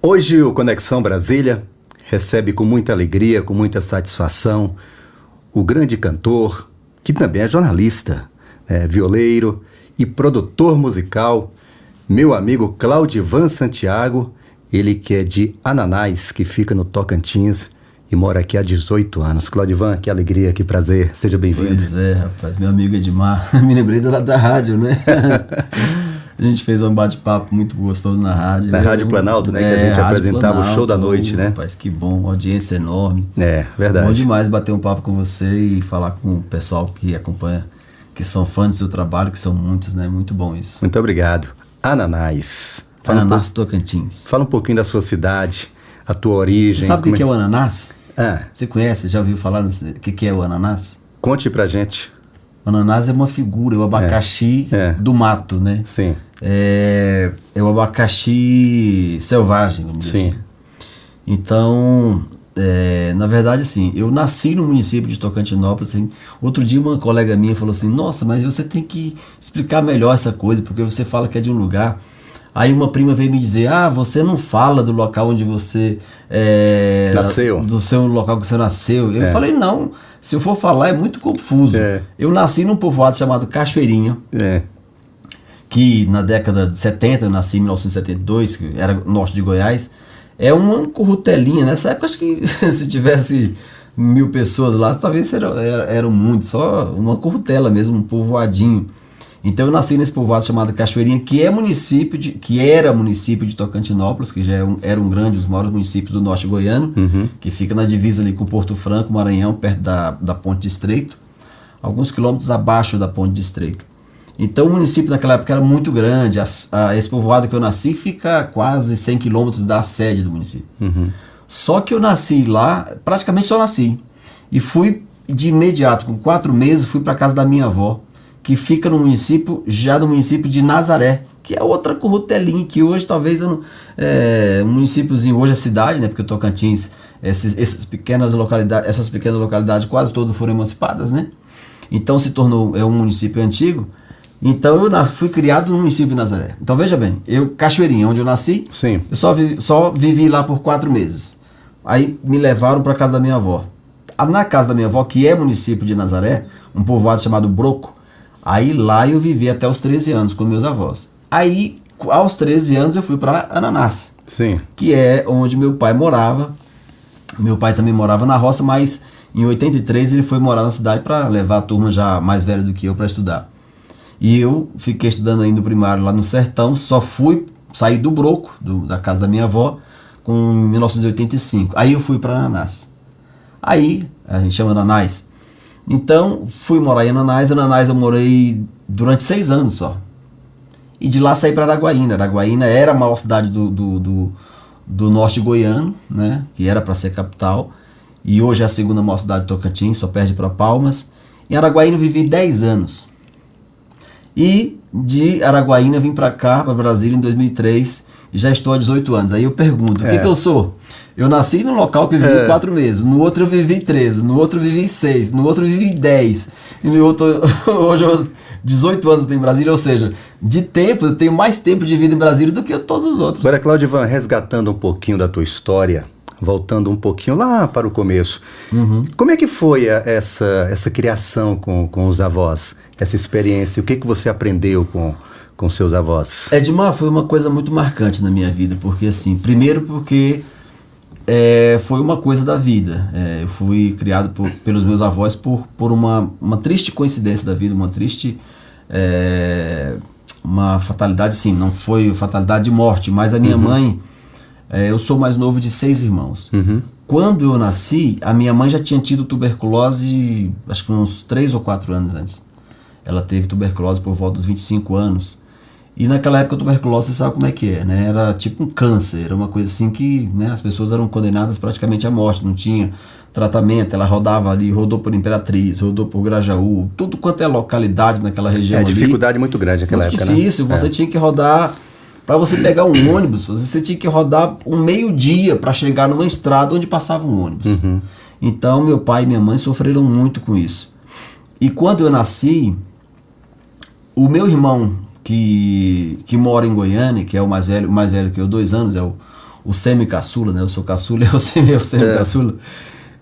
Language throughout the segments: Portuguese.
Hoje o Conexão Brasília recebe com muita alegria, com muita satisfação, o grande cantor, que também é jornalista, violeiro e produtor musical, meu amigo Claudivan Santiago, ele que é de Ananás, que fica no Tocantins e mora aqui há 18 anos. Claudivan, que alegria, que prazer, seja bem-vindo. Pois é, rapaz, meu amigo Edmar, me lembrei do lado da rádio, né? A gente fez um bate-papo muito gostoso na rádio. Na Rádio Planalto, né? Que a gente apresentava Planalto, o show da noite, né? Rapaz, que bom, audiência enorme. É, verdade. Bom demais bater um papo com você e falar com o pessoal que acompanha, que são fãs do seu trabalho, que são muitos, né? Muito bom isso. Muito obrigado. Ananás. Ananás Tocantins. Fala um pouquinho da sua cidade, a tua origem. Você sabe o que é o ananás? Ah. Você conhece? Já ouviu falar o que é o ananás? Conte pra gente. O ananás é uma figura, é o abacaxi do mato, né? Sim. É o abacaxi selvagem, vamos dizer assim. Então, na verdade, assim, eu nasci no município de Tocantinópolis. Assim, outro dia uma colega minha falou assim, nossa, mas você tem que explicar melhor essa coisa, porque você fala que é de um lugar. Aí uma prima veio me dizer, você não fala do local onde você nasceu, do seu local que você nasceu. Eu falei, não, se eu for falar é muito confuso. Eu nasci num povoado chamado Cachoeirinha, que na década de 70, eu nasci em 1972, que era norte de Goiás. É uma currutelinha, nessa época acho que se tivesse 1000 pessoas lá, talvez eram muito, só uma currutela mesmo, um povoadinho. Então eu nasci nesse povoado chamado Cachoeirinha, que era município de Tocantinópolis, que já era um grande, um dos maiores municípios do norte goiano, que fica na divisa ali com Porto Franco, Maranhão, perto da Ponte de Estreito, alguns quilômetros abaixo da Ponte de Estreito. Então o município naquela época era muito grande, esse povoado que eu nasci fica quase 100 quilômetros da sede do município. Só que eu nasci lá, praticamente só nasci, e fui de imediato, com 4 meses, fui para casa da minha avó, que fica no município de Nazaré, que é outra currutelinha, que hoje talvez um municípiozinho, hoje é cidade, né, porque o Tocantins, essas pequenas localidades quase todas foram emancipadas, né, então se tornou um município antigo. Então eu fui criado no município de Nazaré. Então veja bem, Cachoeirinha, onde eu nasci, sim, eu só vivi lá por 4 meses, aí me levaram para casa da minha avó. Na casa da minha avó, que é município de Nazaré, um povoado chamado Broco, aí lá eu vivi até os 13 anos com meus avós. Aí, aos 13 anos, eu fui para Ananás, sim, que é onde meu pai morava. Meu pai também morava na roça, mas em 83 ele foi morar na cidade para levar a turma já mais velha do que eu para estudar. E eu fiquei estudando ainda no primário lá no sertão, só fui sair do Broco, da casa da minha avó, com 1985. Aí eu fui para Ananás. Aí, a gente chama Ananás. Então, fui morar em Ananás. Ananás eu morei durante 6 anos só. E de lá saí para Araguaína. Araguaína era a maior cidade do norte goiano, né? Que era para ser capital. E hoje é a segunda maior cidade do Tocantins, só perde para Palmas. Em Araguaína eu vivi 10 anos. E de Araguaína vim para cá, para Brasília, em 2003. E já estou há 18 anos. Aí eu pergunto, o que eu sou? Eu nasci num local que eu vivi 4 meses, no outro eu vivi 13, no outro eu vivi 6, no outro eu vivi 10, e no outro, hoje eu 18 anos eu tenho em Brasília, ou seja, de tempo, eu tenho mais tempo de vida em Brasília do que todos os outros. Agora, Claudivan, resgatando um pouquinho da tua história, voltando um pouquinho lá para o começo, como é que foi essa criação com os avós, essa experiência, o que você aprendeu com seus avós? Edmar, foi uma coisa muito marcante na minha vida, porque assim, primeiro porque foi uma coisa da vida. Eu fui criado pelos meus avós por uma triste coincidência da vida, uma fatalidade, sim, não foi fatalidade de morte, mas a minha mãe, eu sou mais novo de 6 irmãos. Quando eu nasci, a minha mãe já tinha tido tuberculose, acho que uns 3 ou 4 anos antes. Ela teve tuberculose por volta dos 25 anos. E naquela época a tuberculose, você sabe como é que é, né? Era tipo um câncer, era uma coisa assim que, né, as pessoas eram condenadas praticamente à morte, não tinha tratamento. Ela rodava ali, rodou por Imperatriz, rodou por Grajaú, tudo quanto é localidade naquela região ali. Dificuldade muito grande naquela época, muito difícil, né? Você tinha que rodar, para você pegar um ônibus, você tinha que rodar um meio-dia para chegar numa estrada onde passava um ônibus. Então meu pai e minha mãe sofreram muito com isso. E quando eu nasci, o meu irmão que mora em Goiânia, que é o mais velho que eu, 2 anos, é o semi-caçula, né? Eu sou caçula e o semi-caçula.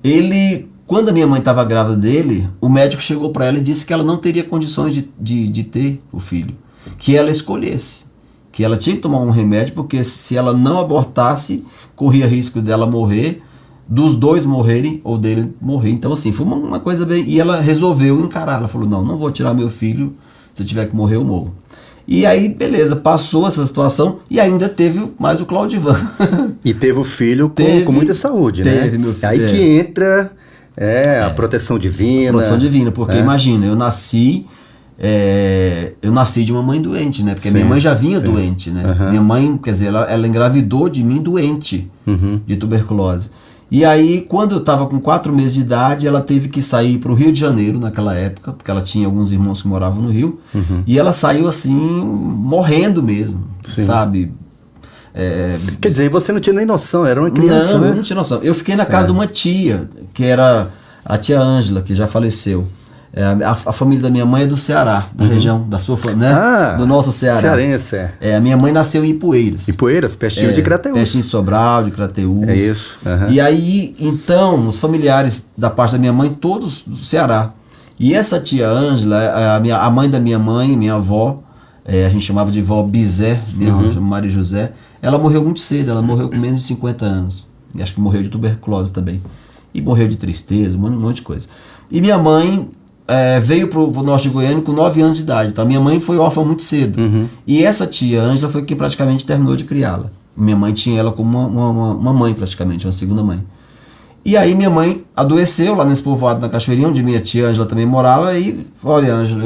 Ele, quando a minha mãe estava grávida dele, o médico chegou para ela e disse que ela não teria condições de ter o filho, que ela escolhesse, que ela tinha que tomar um remédio, porque se ela não abortasse, corria risco dela morrer, dos dois morrerem ou dele morrer. Então assim, foi uma coisa bem... E ela resolveu encarar, ela falou, não vou tirar meu filho, se eu tiver que morrer eu morro. E aí, beleza, passou essa situação e ainda teve mais o Claudivan. E teve o filho com muita saúde, né? Teve, meu filho. Aí que entra a proteção divina. Proteção divina, porque imagina, eu nasci de uma mãe doente, né? Porque minha mãe já vinha doente, né? Minha mãe, quer dizer, ela engravidou de mim doente, de tuberculose. E aí, quando eu estava com 4 meses de idade, ela teve que sair para o Rio de Janeiro naquela época, porque ela tinha alguns irmãos que moravam no Rio, e ela saiu assim, morrendo mesmo, sabe? Quer dizer, você não tinha nem noção, era uma criança, não, né? Eu não tinha noção. Eu fiquei na casa de uma tia, que era a tia Ângela, que já faleceu. A família da minha mãe é do Ceará, da região, da sua família, né? Do nosso Ceará. Cearense, a minha mãe nasceu em Ipueiras. Ipueiras, pertinho de Crateús. Pertinho de Sobral, de Crateús. É isso. E aí, então, os familiares da parte da minha mãe, todos do Ceará. E essa tia Ângela, a mãe da minha mãe, minha avó, a gente chamava de vó Bizé, minha avó chama Maria José, ela morreu muito cedo, ela morreu com menos de 50 anos. E acho que morreu de tuberculose também. E morreu de tristeza, um monte de coisa. E minha mãe veio pro norte de Goiânia com 9 anos de idade. Então minha mãe foi órfã muito cedo. E essa tia Ângela foi que praticamente terminou de criá-la. Minha mãe tinha ela como uma mãe praticamente, uma segunda mãe. E aí minha mãe adoeceu lá nesse povoado na Cachoeirinha, onde minha tia Ângela também morava, e olha, Ângela,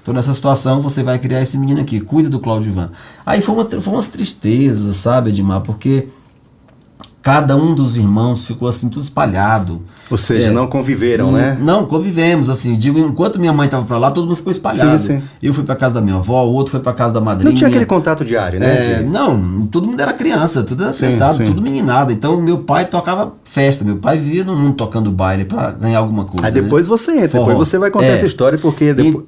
tô nessa situação, você vai criar esse menino aqui, cuida do Claudivan. Aí foi umas tristezas, sabe, Edmar, porque cada um dos irmãos ficou assim, tudo espalhado. Ou seja, não conviveram, né? Não, convivemos, assim, digo, enquanto minha mãe estava para lá, todo mundo ficou espalhado. Sim. Eu fui para casa da minha avó, o outro foi para casa da madrinha. Não tinha aquele contato diário, né? Não, todo mundo era criança, tudo era pensado, tudo meninada. Então, meu pai tocava festa, meu pai vivia no mundo tocando baile para ganhar alguma coisa. Aí depois você entra, depois você vai contar essa história, porque... Depois...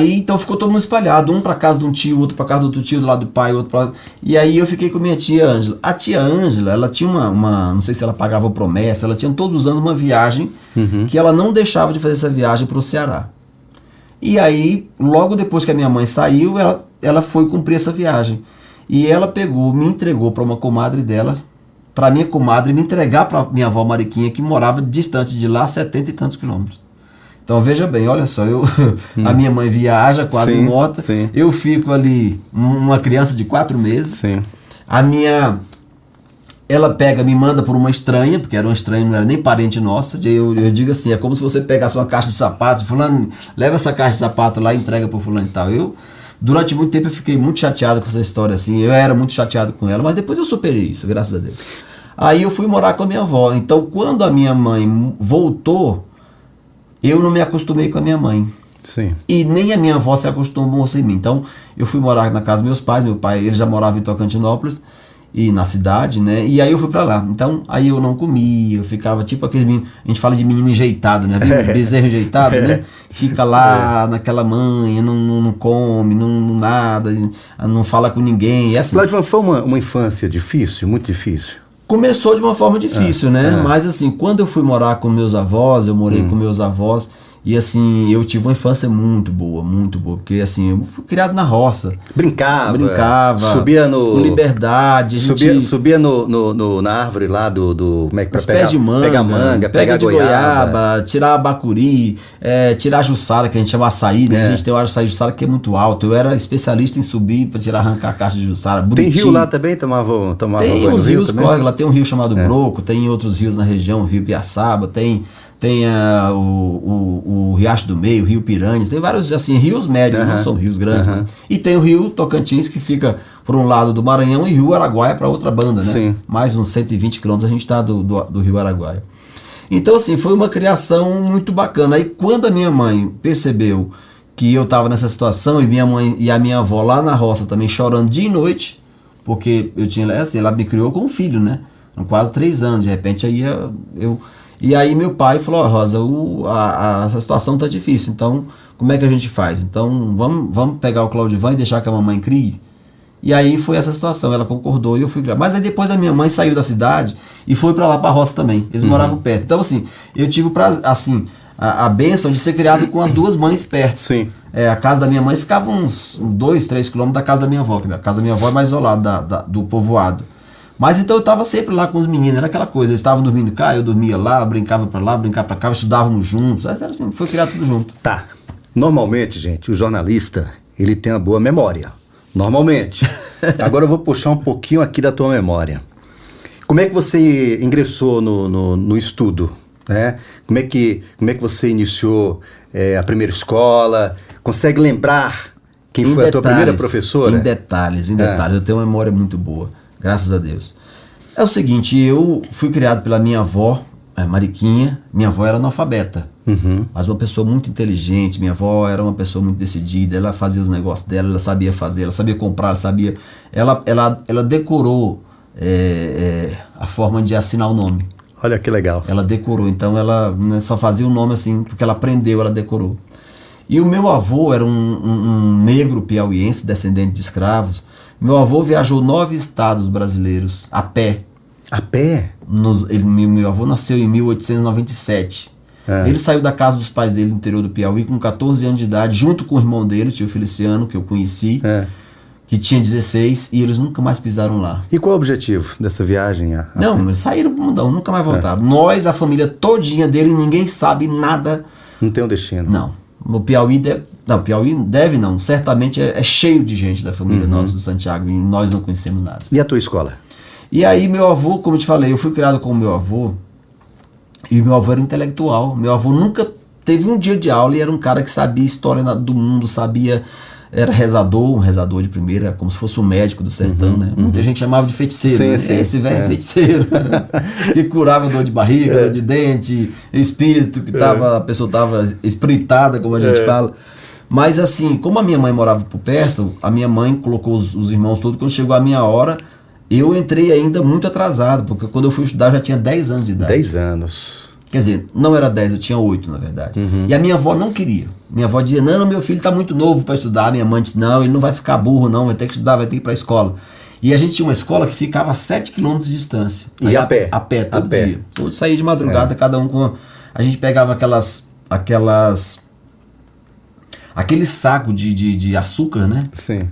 Então ficou todo mundo espalhado, um para casa de um tio, outro para casa do outro tio, do lado do pai, outro para... E aí eu fiquei com minha tia Ângela. A tia Ângela, ela tinha uma, não sei se ela pagava promessa, ela tinha todos os anos uma viagem que ela não deixava de fazer essa viagem para o Ceará. E aí, logo depois que a minha mãe saiu, ela foi cumprir essa viagem. E ela me entregou para uma comadre dela, para minha comadre me entregar para minha avó Mariquinha, que morava distante de lá, 70 e tantos quilômetros. Então veja bem, olha só, a minha mãe viaja quase morta, eu fico ali, uma criança de 4 meses, ela me manda por uma estranha, porque era uma estranha, não era nem parente nossa. Eu digo assim, é como se você pegasse uma caixa de sapatos, fulano, leva essa caixa de sapato lá e entrega pro fulano e tal. Durante muito tempo eu fiquei muito chateado com essa história, assim, eu era muito chateado com ela, mas depois eu superei isso, graças a Deus. Aí eu fui morar com a minha avó, então quando a minha mãe voltou, eu não me acostumei com a minha mãe. Sim. E nem a minha avó se acostumou sem mim. Então eu fui morar na casa dos meus pais, meu pai, ele já morava em Tocantinópolis, e na cidade, né? E aí eu fui pra lá. Então, aí eu não comia, eu ficava tipo aquele menino, a gente fala de menino enjeitado, né? Bezerro enjeitado, né? Fica lá naquela manha, não come, não nada, não fala com ninguém. E assim, Claudivan, foi uma infância difícil, muito difícil? Começou de uma forma difícil, né? Mas assim, quando eu fui morar com meus avós, eu morei com meus avós. E assim, eu tive uma infância muito boa, porque assim, eu fui criado na roça. Brincava. Subia com liberdade. Subia na árvore lá como é que os pés de manga, pegar de goiaba, tirar abacuri, tirar jussara, que a gente chama açaí, né? A gente tem o açaí de jussara que é muito alto. Eu era especialista em subir para arrancar a caixa de jussara. Tem rio lá também? Tomava tem banho uns no rio rios, corre lá tem um rio chamado Broco, tem outros rios na região, o Rio Piaçaba, tem o Riacho do Meio, o Rio Piranhas, tem vários assim, rios médios, não são rios grandes. Mas... E tem o Rio Tocantins, que fica por um lado do Maranhão, e Rio Araguaia para outra banda, né? Sim. Mais uns 120 quilômetros a gente está do Rio Araguaia. Então assim, foi uma criação muito bacana. Aí quando a minha mãe percebeu que eu estava nessa situação, e minha mãe e a minha avó lá na roça também chorando dia e noite, porque ela me criou como filho, né? Com quase 3 anos, de repente aí E aí meu pai falou, Rosa, essa situação tá difícil, então como é que a gente faz? Então vamos pegar o Claudivan e deixar que a mamãe crie? E aí foi essa situação, ela concordou e eu fui criado. Mas aí depois a minha mãe saiu da cidade e foi para lá, para a roça também. Eles moravam perto. Então assim, eu tive a bênção de ser criado com as duas mães perto. Sim. A casa da minha mãe ficava uns 2, 3 quilômetros da casa da minha avó, que a casa da minha avó é mais isolada do povoado. Mas então eu estava sempre lá com os meninos, era aquela coisa, eles estavam dormindo cá, eu dormia lá, brincava para cá, estudávamos juntos, era assim, foi criado tudo junto. Tá. Normalmente, gente, o jornalista, ele tem uma boa memória. Normalmente. Agora eu vou puxar um pouquinho aqui da tua memória. Como é que você ingressou no estudo? Né? Como é que você iniciou a primeira escola? Consegue lembrar quem foi a tua primeira professora? Em detalhes. Eu tenho uma memória muito boa, graças a Deus. É o seguinte, eu fui criado pela minha avó, Mariquinha. Minha avó era analfabeta, mas uma pessoa muito inteligente. Minha avó era uma pessoa muito decidida, ela fazia os negócios dela, ela sabia fazer, ela sabia comprar, ela decorou a forma de assinar o nome. Olha que legal. Ela decorou, então ela só fazia o nome assim, porque ela aprendeu, ela decorou. E o meu avô era um negro piauiense, descendente de escravos. Meu avô viajou 9 estados brasileiros, a pé. A pé? Meu avô nasceu em 1897. Ele saiu da casa dos pais dele no interior do Piauí com 14 anos de idade, junto com o irmão dele, o tio Feliciano, que eu conheci, que tinha 16, e eles nunca mais pisaram lá. E qual é o objetivo dessa viagem? Não, eles saíram pro mundão, nunca mais voltaram. Nós, a família todinha dele, ninguém sabe nada. Não tem um destino? Não. O Piauí certamente é cheio de gente da família nossa do Santiago, e nós não conhecemos nada. E a tua escola? E aí meu avô, como eu te falei, eu fui criado com o meu avô, e meu avô era intelectual. Meu avô nunca teve um dia de aula e era um cara que sabia história do mundo, era um rezador de primeira, como se fosse um médico do sertão, né? Muita gente chamava de feiticeiro, né? Esse velho é feiticeiro, que curava dor de barriga, dor de dente, espírito, a pessoa estava espiritada, como a gente fala. Mas assim, como a minha mãe morava por perto, a minha mãe colocou os irmãos todos. Quando chegou a minha hora, eu entrei ainda muito atrasado, porque quando eu fui estudar eu já tinha 10 anos de idade. 10 anos. Quer dizer, não era 10, eu tinha 8 na verdade. E a minha avó não queria. Minha avó dizia, não, meu filho está muito novo para estudar. Minha mãe disse, não, ele não vai ficar burro não, vai ter que estudar, vai ter que ir para a escola. E a gente tinha uma escola que ficava a 7 km de distância. E a pé? A pé, todo dia. Todo saía de madrugada, cada um com... A gente pegava aquele saco de açúcar, né? Sim.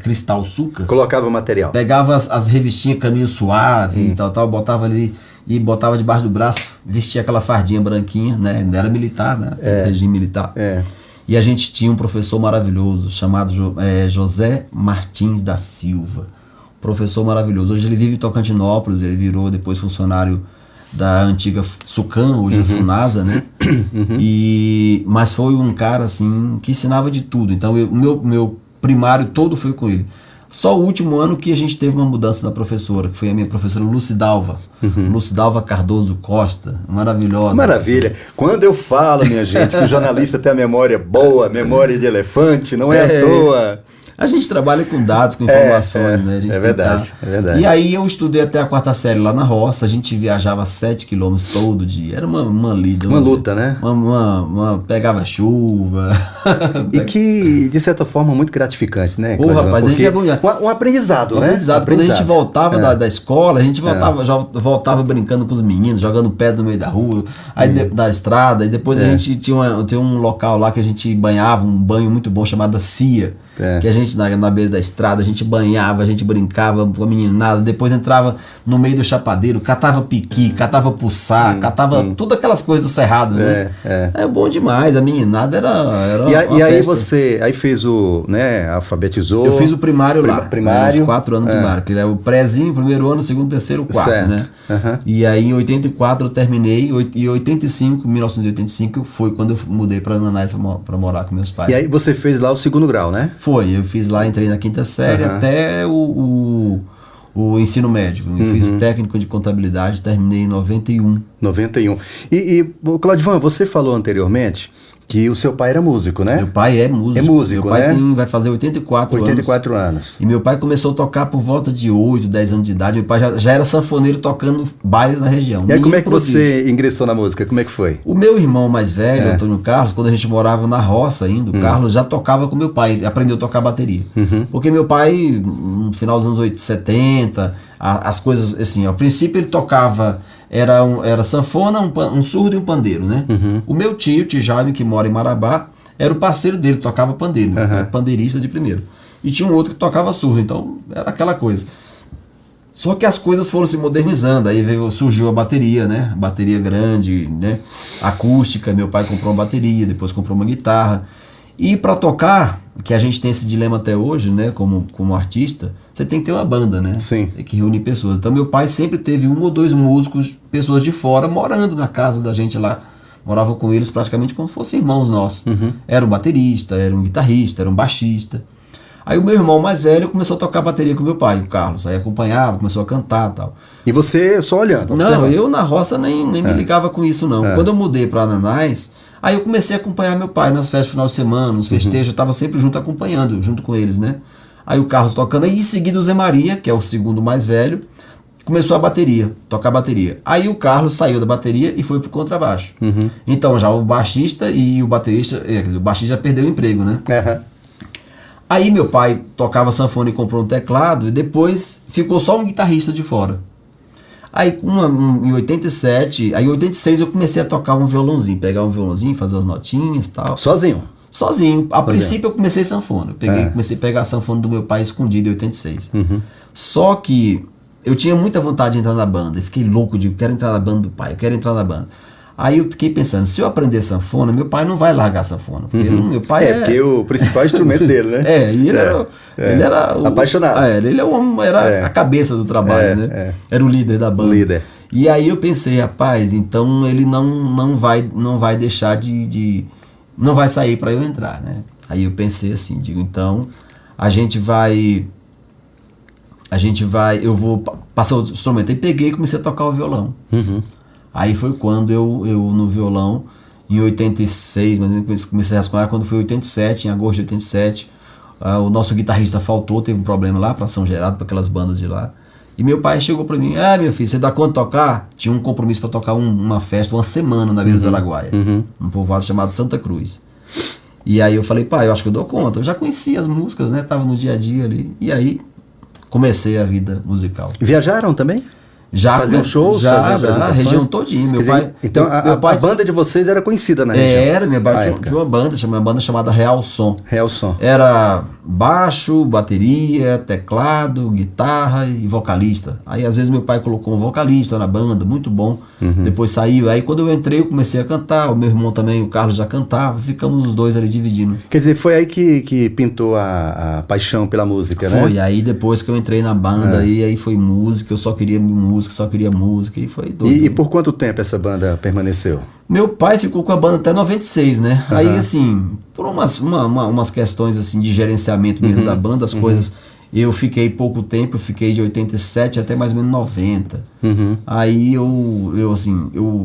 Cristal açúcar. Colocava o material. Pegava as revistinhas Caminho Suave e tal, botava ali e botava debaixo do braço, vestia aquela fardinha branquinha, né? Era militar, né? Regime militar. E a gente tinha um professor maravilhoso chamado José Martins da Silva. Professor maravilhoso. Hoje ele vive em Tocantinópolis, ele virou depois funcionário da antiga Sucam, hoje Funasa, né? Mas foi um cara assim que ensinava de tudo. Então o meu primário todo foi com ele. Só o último ano que a gente teve uma mudança da professora, que foi a minha professora Lucidalva. Lucidalva Cardoso Costa, maravilhosa. Maravilha. Quando eu falo, minha gente, que o jornalista tem a memória boa, memória de elefante, não é à toa. A gente trabalha com dados, com informações, né? A gente verdade. E aí eu estudei até a 4ª série lá na roça, a gente viajava 7 quilômetros todo dia. Era uma lida. Uma luta, né? Pegava chuva. E que, de certa forma, muito gratificante, né? Rapaz, a gente é bom. Um aprendizado, né? Aprendizado. Quando a gente voltava da escola, a gente voltava brincando com os meninos, jogando pedra no meio da rua, aí da estrada, e depois a gente tinha um local lá que a gente banhava, um banho muito bom chamado Cia. Que a gente na beira da estrada, a gente banhava, a gente brincava com a meninada, depois entrava no meio do chapadeiro, catava piqui, catava puçá, catava todas aquelas coisas do cerrado, né? É bom demais, a meninada era e aí você fez alfabetizou? Eu fiz o primário lá, primário. Uns 4 anos primário, que é o prézinho, primeiro ano, segundo, terceiro, quarto, né? E aí em 84 eu terminei, e em 1985 foi quando eu mudei para Ananás para morar com meus pais. E aí você fez lá o 2º grau, né? Foi, eu fiz lá, entrei na 5ª série até o ensino médio. Eu fiz técnico de contabilidade, terminei em 91. 91. E Claudivan, você falou anteriormente Que o seu pai era músico, né? Meu pai é músico. É músico, meu pai né? vai fazer 84 anos. E meu pai começou a tocar por volta de 8, 10 anos de idade. Meu pai já era sanfoneiro tocando bailes na região. E aí, como é que você ingressou na música? Como é que foi? O meu irmão mais velho, Antônio Carlos, quando a gente morava na roça ainda, o Carlos já tocava com meu pai, aprendeu a tocar bateria. Porque meu pai, no final dos anos 70, as coisas, assim, ao princípio ele tocava... Era sanfona, um surdo e um pandeiro, né? O meu tio Jaime, que mora em Marabá, era o parceiro dele, tocava pandeiro, era pandeirista de primeiro. E tinha um outro que tocava surdo, então era aquela coisa. Só que as coisas foram se modernizando, aí surgiu a bateria, né? Bateria grande, né? Acústica, meu pai comprou uma bateria, depois comprou uma guitarra. E para tocar, que a gente tem esse dilema até hoje, né, como artista, você tem que ter uma banda, né? Sim. Tem que reunir pessoas. Então meu pai sempre teve 1 ou 2 músicos, pessoas de fora, morando na casa da gente lá. Morava com eles praticamente como se fossem irmãos nossos. Era um baterista, era um guitarrista, era um baixista. Aí o meu irmão mais velho começou a tocar bateria com meu pai, o Carlos. Aí acompanhava, começou a cantar e tal. E você só olhando? Não, eu na roça nem me ligava com isso não. Quando eu mudei para Ananás, aí eu comecei a acompanhar meu pai nas festas de final de semana, nos festejos, eu estava sempre acompanhando, junto com eles, né? Aí o Carlos tocando, aí em seguida o Zé Maria, que é o segundo mais velho, começou a tocar bateria. Aí o Carlos saiu da bateria e foi pro contrabaixo. Então já o baixista e o baterista, o baixista já perdeu o emprego, né? Aí meu pai tocava sanfona e comprou um teclado, e depois ficou só um guitarrista de fora. Aí em 87, aí em 86 eu comecei a tocar um violãozinho, pegar um violãozinho, fazer as notinhas e tal. Sozinho? Sozinho. A princípio eu comecei sanfona. Comecei a pegar a sanfona do meu pai escondido em 86. Só que eu tinha muita vontade de entrar na banda. Eu fiquei louco, digo, quero entrar na banda do pai, eu quero entrar na banda. Aí eu fiquei pensando, se eu aprender sanfona, meu pai não vai largar a sanfona. Porque meu pai porque o principal instrumento dele, né? E ele era apaixonado. Ele era a cabeça do trabalho, né? Era o líder da banda. Líder. E aí eu pensei, rapaz, então ele não vai deixar não vai sair para eu entrar, né? Aí eu pensei assim, digo, então eu vou passar o instrumento. Aí peguei e comecei a tocar o violão. Aí foi quando eu no violão, em 86, mas comecei a rascunhar, quando foi 87, em agosto de 87, o nosso guitarrista faltou, teve um problema lá para São Geraldo, para aquelas bandas de lá. E meu pai chegou para mim, meu filho, você dá conta de tocar? Tinha um compromisso para tocar uma festa, uma semana na beira do Araguaia, um povoado chamado Santa Cruz. E aí eu falei, pai, eu acho que eu dou conta. Eu já conhecia as músicas, né? Tava no dia a dia ali. E aí comecei a vida musical. Viajaram também? Já faziam shows, a região todinha. Meu pai, então a banda de vocês era conhecida na região? Era, minha pai tinha uma banda chamada Real Som. Real Som. Era baixo, bateria, teclado, guitarra e vocalista. Aí às vezes meu pai colocou um vocalista na banda, muito bom. Depois saiu. Aí quando eu entrei eu comecei a cantar. O meu irmão também, o Carlos, já cantava. Ficamos os dois ali dividindo. Quer dizer, foi aí que pintou a paixão pela música, né? Foi, aí depois que eu entrei na banda, aí foi música, eu só queria música, e foi doido. E por quanto tempo essa banda permaneceu? Meu pai ficou com a banda até 96, né? Aí, assim, por umas questões assim de gerenciamento mesmo da banda, as coisas... Eu fiquei pouco tempo, eu fiquei de 87 até mais ou menos 90. Aí eu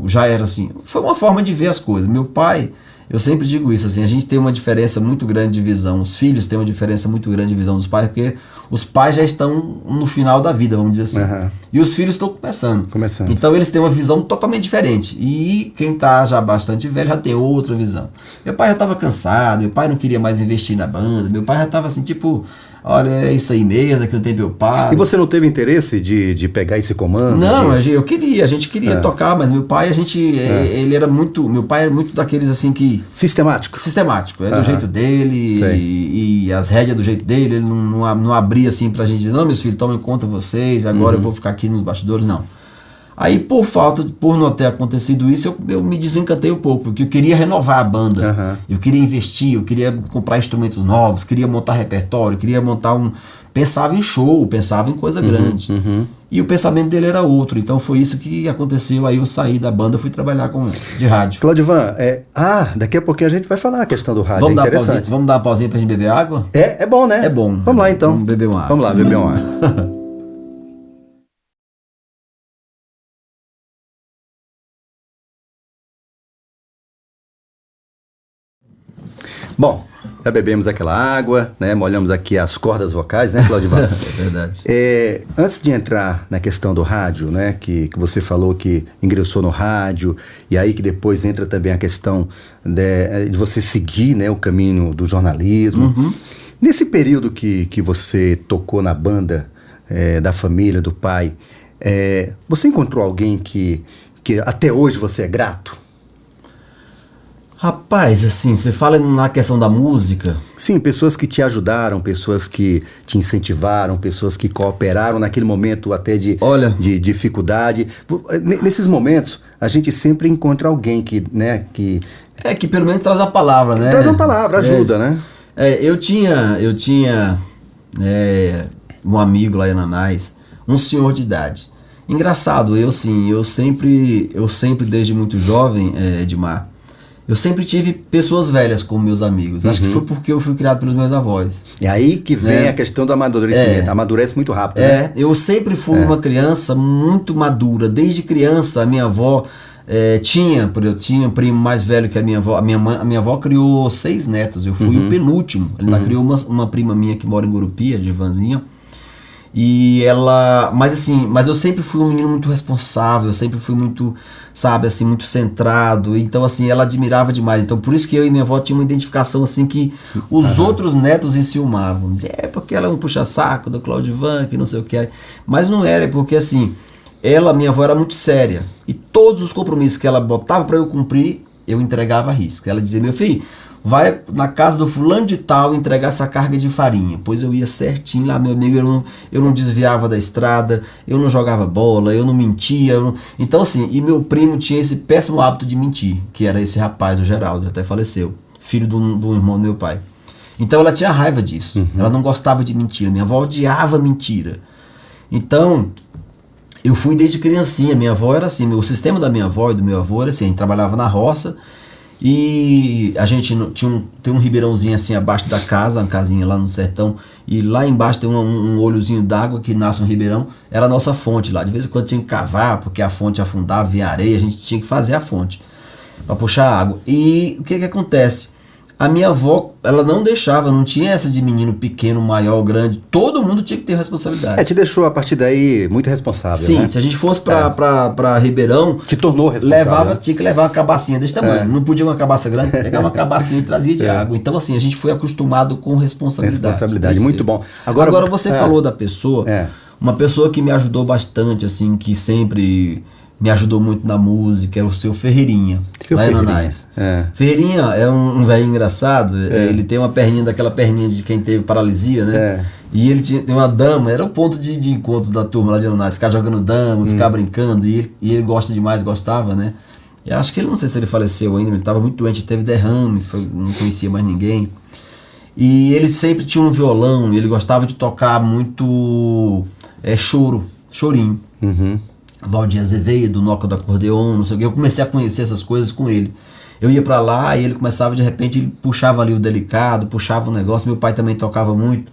já era assim... Foi uma forma de ver as coisas. Meu pai... Eu sempre digo isso, assim, a gente tem uma diferença muito grande de visão, os filhos têm uma diferença muito grande de visão dos pais, porque os pais já estão no final da vida, vamos dizer assim, e os filhos estão começando. Então eles têm uma visão totalmente diferente, e quem está já bastante velho já tem outra visão. Meu pai já estava cansado, meu pai não queria mais investir na banda, meu pai já estava assim, tipo... Olha, é isso aí mesmo, daqui a um tempo eu paro. E você não teve interesse de pegar esse comando? Não, a gente queria tocar, mas meu pai, ele era muito, meu pai era muito daqueles assim que... Sistemático, do jeito dele, e as rédeas do jeito dele, ele não abria assim pra gente dizer, não, meus filhos, tomem conta vocês, agora eu vou ficar aqui nos bastidores, não. Aí, por não ter acontecido isso, eu me desencantei um pouco, porque eu queria renovar a banda, eu queria investir, eu queria comprar instrumentos novos, queria montar repertório, queria montar pensava em show, pensava em coisa grande. E o pensamento dele era outro, então foi isso que aconteceu, aí eu saí da banda, fui trabalhar de rádio. Claudivan, daqui a pouquinho a gente vai falar a questão do rádio, vamos dar uma pausinha pra gente beber água? É bom, né? É bom. Vamos lá então. Vamos beber uma água. Vamos lá, beber uma água. Bom, já bebemos aquela água, né? Molhamos aqui as cordas vocais, né, Claudivan? É verdade. Antes de entrar na questão do rádio, né, que você falou que ingressou no rádio, e aí que depois entra também a questão de você seguir, né, o caminho do jornalismo. Uhum. Nesse período que você tocou na banda da família, do pai, você encontrou alguém que até hoje você é grato? Rapaz, assim, você fala na questão da música? Sim, pessoas que te ajudaram, pessoas que te incentivaram, pessoas que cooperaram naquele momento até de dificuldade. Nesses momentos, a gente sempre encontra alguém que, né, que... que pelo menos traz a palavra, né? Traz uma palavra, ajuda, né? Eu tinha um amigo lá em Ananás, um senhor de idade. Engraçado, eu sempre desde muito jovem, Edmar, eu sempre tive pessoas velhas como meus amigos. Acho que foi porque eu fui criado pelos meus avós. É aí que vem a questão do amadurecimento. Amadurece muito rápido, né? Eu sempre fui uma criança muito madura. Desde criança, a minha avó eu tinha um primo mais velho que a minha avó. A minha avó criou 6 netos. Eu fui o penúltimo. Ela criou uma prima minha que mora em Gurupi, a Givanzinha. E mas eu sempre fui um menino muito responsável, eu sempre fui muito, sabe, assim, muito centrado. Então, assim, ela admirava demais. Então, por isso que eu e minha avó tinha uma identificação, assim, que os outros netos enciumavam. Dizia, porque ela é um puxa-saco do Claudivan, que não sei o que. Mas não era, porque, assim, minha avó era muito séria. E todos os compromissos que ela botava para eu cumprir, eu entregava à risca. Ela dizia, meu filho, vai na casa do fulano de tal entregar essa carga de farinha. Pois eu ia certinho lá, meu amigo, eu não desviava da estrada, eu não jogava bola, eu não mentia. Então, assim, e meu primo tinha esse péssimo hábito de mentir, que era esse rapaz, o Geraldo, até faleceu, filho do irmão do meu pai. Então ela tinha raiva disso, ela não gostava de mentira, minha avó odiava mentira. Então, eu fui desde criancinha, minha avó era assim, o sistema da minha avó e do meu avô era assim, a gente trabalhava na roça, e a gente tem um ribeirãozinho assim abaixo da casa, uma casinha lá no sertão, e lá embaixo tem um olhozinho d'água que nasce um ribeirão, era a nossa fonte lá. De vez em quando tinha que cavar, porque a fonte afundava, via areia, a gente tinha que fazer a fonte para puxar água. E o que acontece? A minha avó, ela não deixava, não tinha essa de menino pequeno, maior, grande. Todo mundo tinha que ter responsabilidade. Te deixou a partir daí muito responsável, Sim, né? Se a gente fosse pra Ribeirão... Te tornou responsável. Tinha que levar uma cabacinha desse tamanho. Não podia uma cabaça grande, pegava uma cabacinha e trazia de água. Então, assim, a gente foi acostumado com responsabilidade. Muito bom. Agora você falou da pessoa, uma pessoa que me ajudou bastante, assim, que sempre... me ajudou muito na música, é o seu Ferreirinha, lá em Ananás. Ferreirinha é um velho engraçado, ele tem uma perninha, daquela perninha de quem teve paralisia, né? E ele tem uma dama, era o ponto de encontro da turma lá de Ananás, ficar jogando dama, ficar brincando, e ele gostava, né? Eu acho que ele, não sei se ele faleceu ainda, ele estava muito doente, teve derrame, não conhecia mais ninguém. E ele sempre tinha um violão, e ele gostava de tocar muito chorinho. Valdir Azevedo, Noca do Acordeon, não sei o que. Eu comecei a conhecer essas coisas com ele. Eu ia pra lá e ele começava, de repente, ele puxava ali o delicado, puxava o negócio. Meu pai também tocava muito.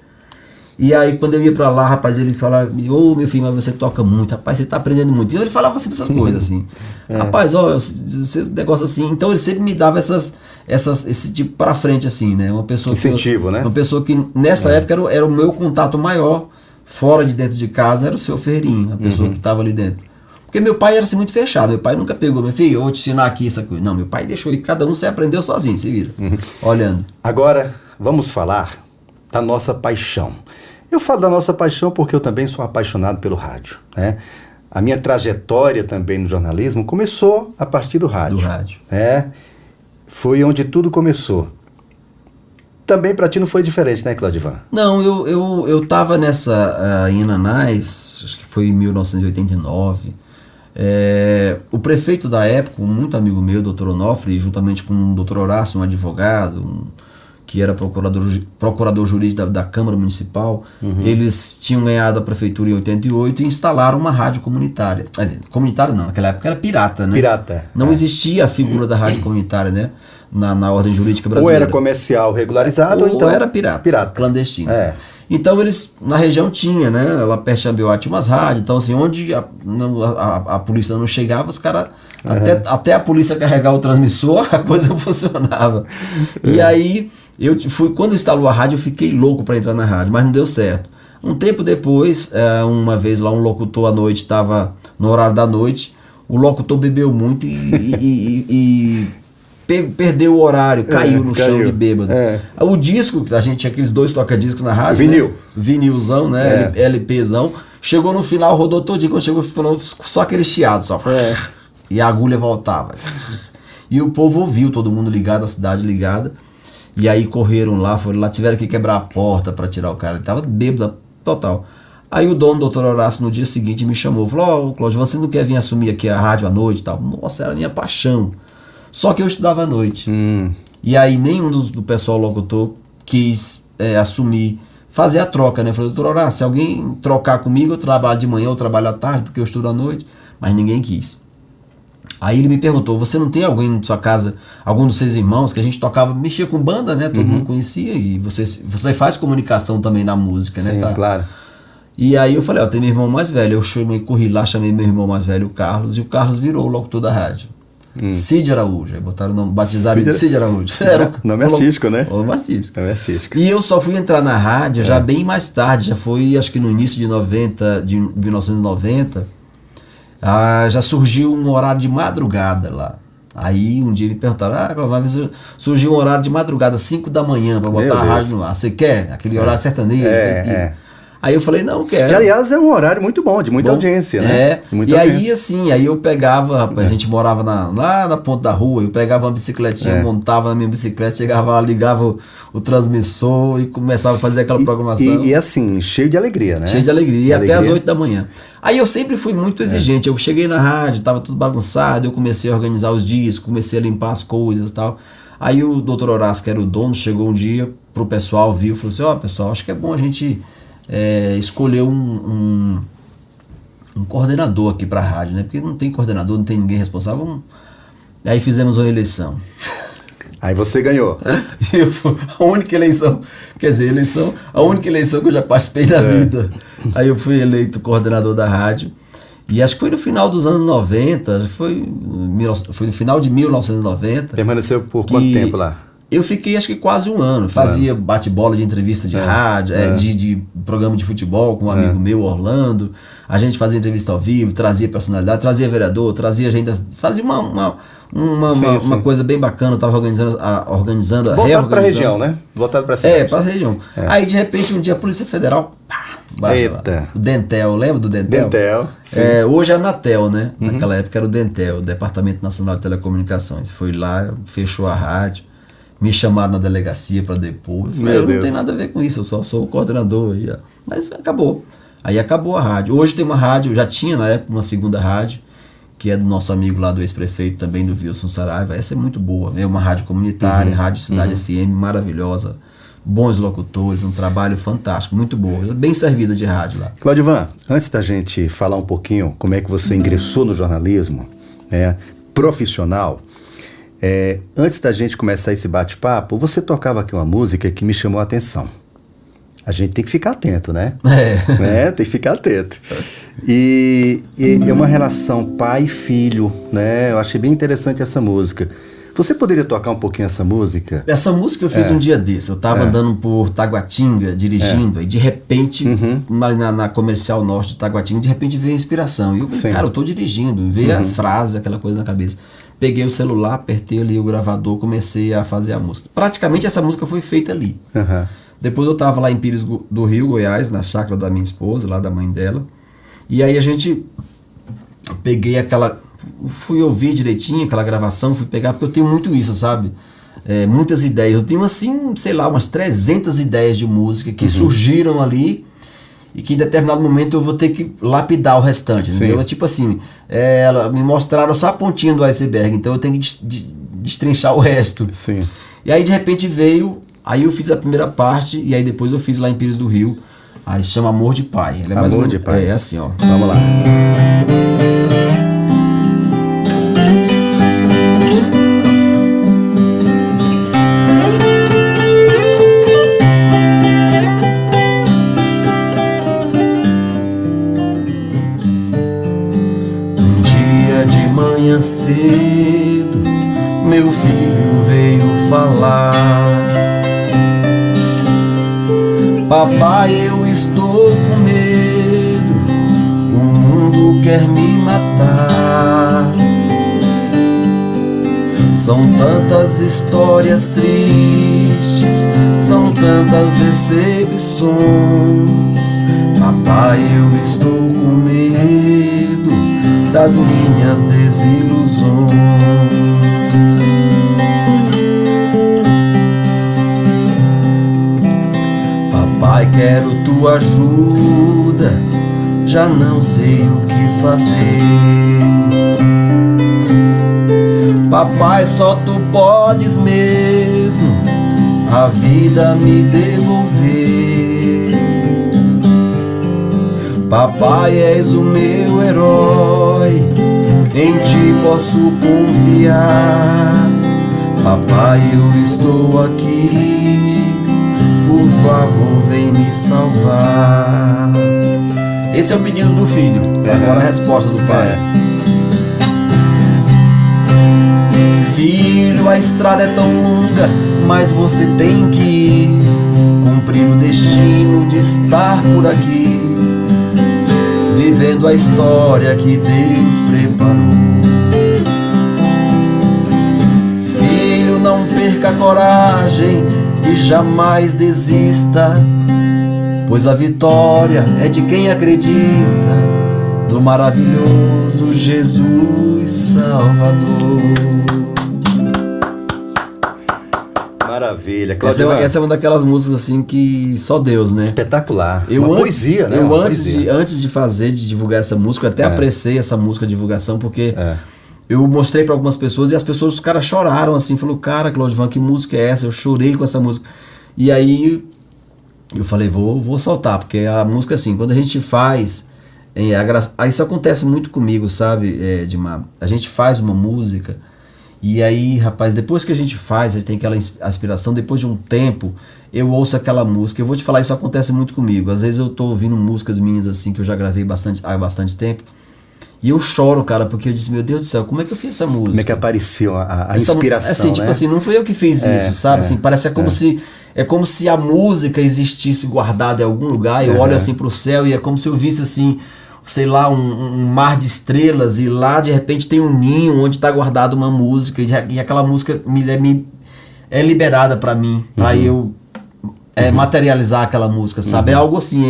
E aí, quando eu ia pra lá, rapaz, ele falava, meu filho, mas você toca muito, rapaz, você tá aprendendo muito. E ele falava sempre essas coisas, assim. Rapaz, esse negócio assim. Então, ele sempre me dava esse tipo pra frente, assim, né? Uma pessoa incentivo, né? Uma pessoa que, nessa época, era o meu contato maior, fora de dentro de casa, era o seu Ferreirinho, a pessoa que estava ali dentro. Porque meu pai era assim muito fechado, meu pai nunca pegou, meu filho, eu vou te ensinar aqui essa coisa. Não, meu pai deixou e cada um se aprendeu sozinho, se vira, olhando. Agora, vamos falar da nossa paixão. Eu falo da nossa paixão porque eu também sou apaixonado pelo rádio, né? A minha trajetória também no jornalismo começou a partir do rádio. Foi onde tudo começou. Também para ti não foi diferente, né, Claudivan? Não, eu tava em Ananás, acho que foi em 1989. O prefeito da época, muito amigo meu, Dr. Onofre, juntamente com o Dr. Horácio, um advogado, que era procurador jurídico da Câmara Municipal, eles tinham ganhado a prefeitura em 88 e instalaram uma rádio comunitária. Comunitária não, naquela época era pirata, né? Não existia a figura da rádio comunitária, né? Na ordem jurídica brasileira. Ou era comercial regularizado, ou então era pirata. Clandestino. Então eles, na região tinha, né? Lá perto de Xambioá tinha umas rádios, então assim, onde a polícia não chegava, os caras, até a polícia carregar o transmissor, a coisa funcionava. E aí, Quando instalou a rádio, eu fiquei louco para entrar na rádio, mas não deu certo. Um tempo depois, uma vez lá um locutor à noite, estava no horário da noite, o locutor bebeu muito e perdeu o horário, caiu no chão de bêbado. O disco, a gente tinha aqueles 2 toca-discos na rádio, vinil. Né? Vinilzão, né? LPzão. Chegou no final, rodou todinho, quando chegou, ficou só aquele chiado, só. E a agulha voltava. E o povo ouviu, todo mundo ligado, a cidade ligada. E aí correram lá, foram lá, tiveram que quebrar a porta para tirar o cara. Ele tava bêbado total. Aí o dono, o Dr. Horácio, no dia seguinte me chamou, falou: Cláudio, você não quer vir assumir aqui a rádio à noite e tal? Nossa, era a minha paixão. Só que eu estudava à noite. E aí nenhum do pessoal locutor quis assumir, fazer a troca, né? Eu falei: Dr. Horácio, se alguém trocar comigo, eu trabalho de manhã, eu trabalho à tarde, porque eu estudo à noite. Mas ninguém quis. Aí ele me perguntou: você não tem alguém na sua casa, algum dos seus irmãos, que a gente tocava, mexia com banda, né? Todo mundo conhecia, e você faz comunicação também na música, né? Sim, Tá? claro. E aí eu falei: tem meu irmão mais velho. Eu corri lá, chamei meu irmão mais velho, o Carlos, e o Carlos virou o locutor da rádio. Cid Araújo, aí botaram o nome, batizaram de Cid Araújo. Era nome artístico, né? Nome artístico. Nome artístico. E eu só fui entrar na rádio já bem mais tarde, já foi acho que no início de 1990, já surgiu um horário de madrugada lá. Aí um dia me perguntaram: uma vez surgiu um horário de madrugada, 5 da manhã, para botar a rádio no ar. Você quer? Aquele horário sertanejo. Aí eu falei: não, quero. Que aliás é um horário muito bom, de muita audiência, né? Muita audiência. Aí assim, aí eu pegava, a gente morava lá na ponta da rua, eu pegava uma bicicletinha, montava na minha bicicleta, chegava lá, ligava o transmissor e começava a fazer aquela programação. E assim, cheio de alegria, né? Cheio de alegria, e até às 8 da manhã. Aí eu sempre fui muito exigente, eu cheguei na rádio, tava tudo bagunçado, eu comecei a organizar os discos, comecei a limpar as coisas e tal. Aí o Dr. Horácio, que era o dono, chegou um dia pro pessoal, viu, falou assim: pessoal, acho que é bom a gente escolher um coordenador aqui pra rádio, né? Porque não tem coordenador, não tem ninguém responsável. Aí fizemos uma eleição. Aí você ganhou. A única eleição que eu já participei da vida. Aí eu fui eleito coordenador da rádio. E acho que foi no final dos anos 90, foi no final de 1990. Permaneceu por quanto tempo lá? Eu fiquei acho que quase um ano. Fazia bate-bola de entrevista de rádio, de programa de futebol com um amigo meu, Orlando. A gente fazia entrevista ao vivo, trazia personalidade, trazia vereador, trazia gente, fazia uma coisa bem bacana. Eu estava organizando voltado para a região, né? Voltado para a cidade. Para a região. Aí de repente um dia a Polícia Federal, eita. O Dentel, lembra do Dentel? Dentel, sim. Hoje é a Anatel, né? Naquela época era o Dentel, o Departamento Nacional de Telecomunicações. Foi lá, fechou a rádio. Me chamaram na delegacia para depor. Eu falei: não tem nada a ver com isso, eu só sou o coordenador aí. Mas acabou. Aí acabou a rádio. Hoje tem uma rádio, já tinha na época uma segunda rádio, que é do nosso amigo lá do ex-prefeito também, do Wilson Saraiva. Essa é muito boa. É uma rádio comunitária, Rádio Cidade FM, maravilhosa. Bons locutores, um trabalho fantástico, muito boa. Bem servida de rádio lá. Claudivan, antes da gente falar um pouquinho como é que você ingressou no jornalismo, profissional, antes da gente começar esse bate-papo, você tocava aqui uma música que me chamou a atenção. A gente tem que ficar atento, né? Tem que ficar atento. E é uma relação pai e filho, né? Eu achei bem interessante essa música. Você poderia tocar um pouquinho essa música? Essa música eu fiz um dia desse. Eu tava andando por Taguatinga, dirigindo, e de repente, na Comercial Norte de Taguatinga, de repente veio a inspiração. E eu falei: cara, eu tô dirigindo, veio as frases, aquela coisa na cabeça. Peguei o celular, apertei ali o gravador, comecei a fazer a música. Praticamente essa música foi feita ali. Depois eu tava lá em Pires do Rio, Goiás, na chácara da minha esposa, lá da mãe dela. E aí peguei fui ouvir direitinho aquela gravação, fui pegar, porque eu tenho muito isso, sabe? Muitas ideias. Eu tenho assim, sei lá, umas 300 ideias de música que surgiram ali e que em determinado momento eu vou ter que lapidar o restante, entendeu? Tipo assim, me mostraram só a pontinha do iceberg, então eu tenho que destrinchar o resto. Sim. E aí de repente veio, aí eu fiz a primeira parte e aí depois eu fiz lá em Pires do Rio, aí chama Amor de Pai. Amor de Pai. É assim, ó. Vamos lá. Cedo, meu filho veio falar Papai, eu estou com medo, o mundo quer me matar. São tantas histórias tristes, são tantas decepções. Papai, eu estou com medo das minhas desilusões. Papai, quero tua ajuda, já não sei o que fazer. Papai, só tu podes mesmo a vida me devolver. Papai, és o meu herói, em ti posso confiar. Papai, eu estou aqui, por favor, vem me salvar. Esse é o pedido do filho, agora a resposta do pai. Filho, a estrada é tão longa, mas você tem que ir, cumprir o destino de estar por aqui, vivendo a história que Deus preparou. Filho, não perca a coragem e jamais desista, pois a vitória é de quem acredita no maravilhoso Jesus Salvador. Maravilha. Essa é uma daquelas músicas assim que só Deus, né? Espetacular. Uma poesia, né? Eu antes de divulgar essa música, eu até apreciei essa música, a divulgação, porque eu mostrei para algumas pessoas e as pessoas, os caras choraram assim, falou, cara, Claudivan, que música é essa? Eu chorei com essa música. E aí eu falei, vou soltar, porque a música assim, quando a gente faz, isso acontece muito comigo, sabe, Edmar? A gente faz uma música e aí, rapaz, depois que a gente faz, a gente tem aquela aspiração, depois de um tempo, eu ouço aquela música. Eu vou te falar, isso acontece muito comigo. Às vezes eu tô ouvindo músicas minhas assim, que eu já gravei há bastante tempo, e eu choro, cara, porque eu disse, meu Deus do céu, como é que eu fiz essa música? Como é que apareceu a inspiração, assim, tipo assim, não foi eu que fiz isso, sabe? Assim, parece como se a música existisse guardada em algum lugar, eu olho assim pro céu e é como se eu visse assim, sei lá, um mar de estrelas, e lá de repente tem um ninho onde está guardada uma música, e aquela música é liberada para mim, para eu materializar aquela música, sabe? É algo assim,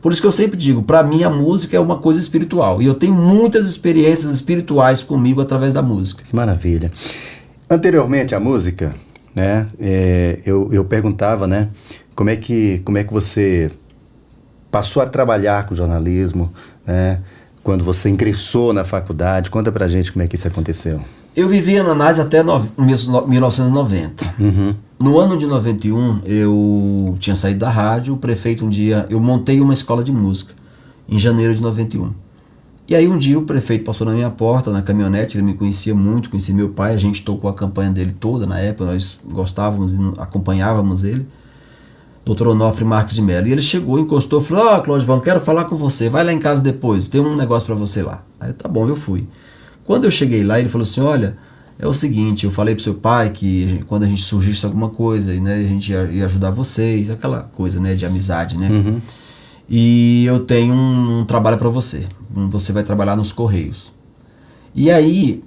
por isso que eu sempre digo, para mim a música é uma coisa espiritual, e eu tenho muitas experiências espirituais comigo através da música. Que maravilha. Anteriormente à música, né, eu perguntava, né, como é que você passou a trabalhar com jornalismo, né? Quando você ingressou na faculdade, conta pra gente como é que isso aconteceu. Eu vivi em Ananás até 1990. No ano de 91, eu tinha saído da rádio, o prefeito um dia, eu montei uma escola de música, em janeiro de 91. E aí um dia o prefeito passou na minha porta, na caminhonete, ele me conhecia muito, conhecia meu pai, a gente tocou a campanha dele toda na época, nós gostávamos e acompanhávamos ele. Dr. Onofre Marques de Mello. E ele chegou, encostou, falou, Claudivan, quero falar com você, vai lá em casa depois, tem um negócio para você lá. Aí tá bom, eu fui. Quando eu cheguei lá, ele falou assim, olha, é o seguinte, eu falei pro seu pai que quando a gente surgisse alguma coisa, né, a gente ia ajudar vocês, aquela coisa, né, de amizade, né? E eu tenho um trabalho para você, você vai trabalhar nos Correios. E aí,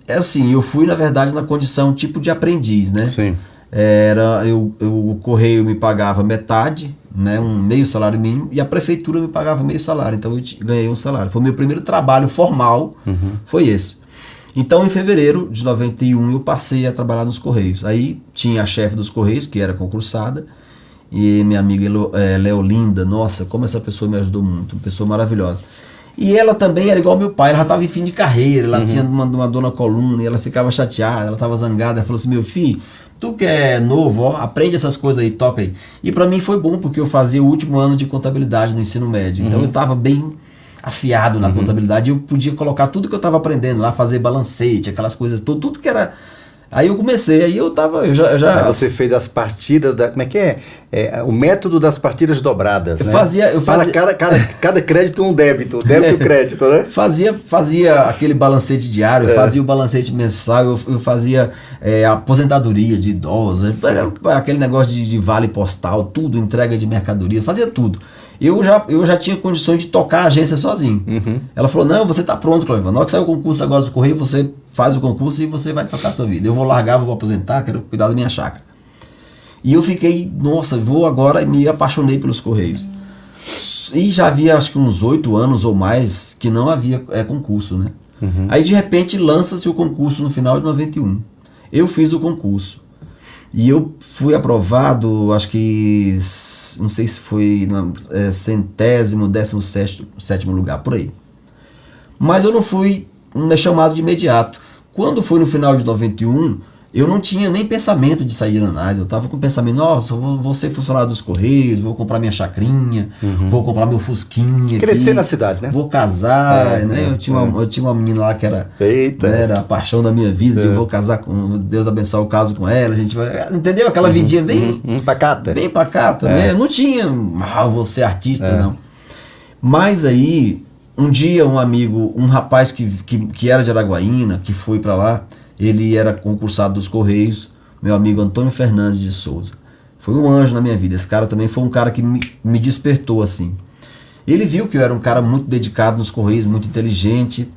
assim, eu fui na verdade na condição tipo de aprendiz, né? Sim. O Correio me pagava metade, né, meio salário mínimo, e a prefeitura me pagava meio salário, então eu ganhei um salário. Foi o meu primeiro trabalho formal, foi esse. Então em fevereiro de 91 eu passei a trabalhar nos Correios. Aí tinha a chefe dos Correios, que era concursada, e minha amiga Leolinda, nossa, como essa pessoa me ajudou muito, uma pessoa maravilhosa. E ela também era igual ao meu pai, ela já estava em fim de carreira, ela tinha uma dor na coluna, e ela ficava chateada, ela estava zangada, ela falou assim, meu filho, tu que é novo, ó, aprende essas coisas aí, toca aí. E para mim foi bom, porque eu fazia o último ano de contabilidade no ensino médio, então eu estava bem afiado na contabilidade, e eu podia colocar tudo que eu estava aprendendo lá, fazer balancete, aquelas coisas, tudo que era... Aí eu comecei, aí eu já... Aí você fez as partidas como é que é? o método das partidas dobradas, né? Eu fazia... Cada crédito um débito, débito e crédito, né? Fazia aquele balancete diário, fazia o balancete mensal, eu fazia aposentadoria de idosos, era aquele negócio de vale postal, tudo, entrega de mercadoria, fazia tudo. Eu já tinha condições de tocar a agência sozinho. Ela falou, não, você está pronto, Cláudio. Na hora que sair o concurso agora dos Correios, você faz o concurso e você vai tocar a sua vida. Eu vou largar, vou aposentar, quero cuidar da minha chácara. E eu fiquei, nossa, vou agora, e me apaixonei pelos Correios. E já havia, acho que uns 8 anos ou mais, que não havia concurso, né? Aí, de repente, lança-se o concurso no final de 91. Eu fiz o concurso. E eu fui aprovado, acho que, não sei se foi no 100º, 17º lugar, por aí. Mas eu não fui chamado de imediato. Quando foi no final de 91, eu não tinha nem pensamento de sair de Ananás. Eu estava com o pensamento, nossa, vou ser funcionário dos Correios, vou comprar minha chacrinha, vou comprar meu fusquinha. Crescer aqui, na cidade, né? Vou casar, né? Eu tinha uma menina lá que era, né, era a paixão da minha vida, de vou casar com, Deus abençoe o caso com ela, a gente vai, entendeu? Aquela vidinha bem pacata. Bem pacata, né? Eu não tinha, vou ser artista, não. Mas aí, um dia um amigo, um rapaz que era de Araguaína, que foi para lá, ele era concursado dos Correios, meu amigo Antônio Fernandes de Souza. Foi um anjo na minha vida. Esse cara também foi um cara que me despertou assim. Ele viu que eu era um cara muito dedicado nos Correios, muito inteligente,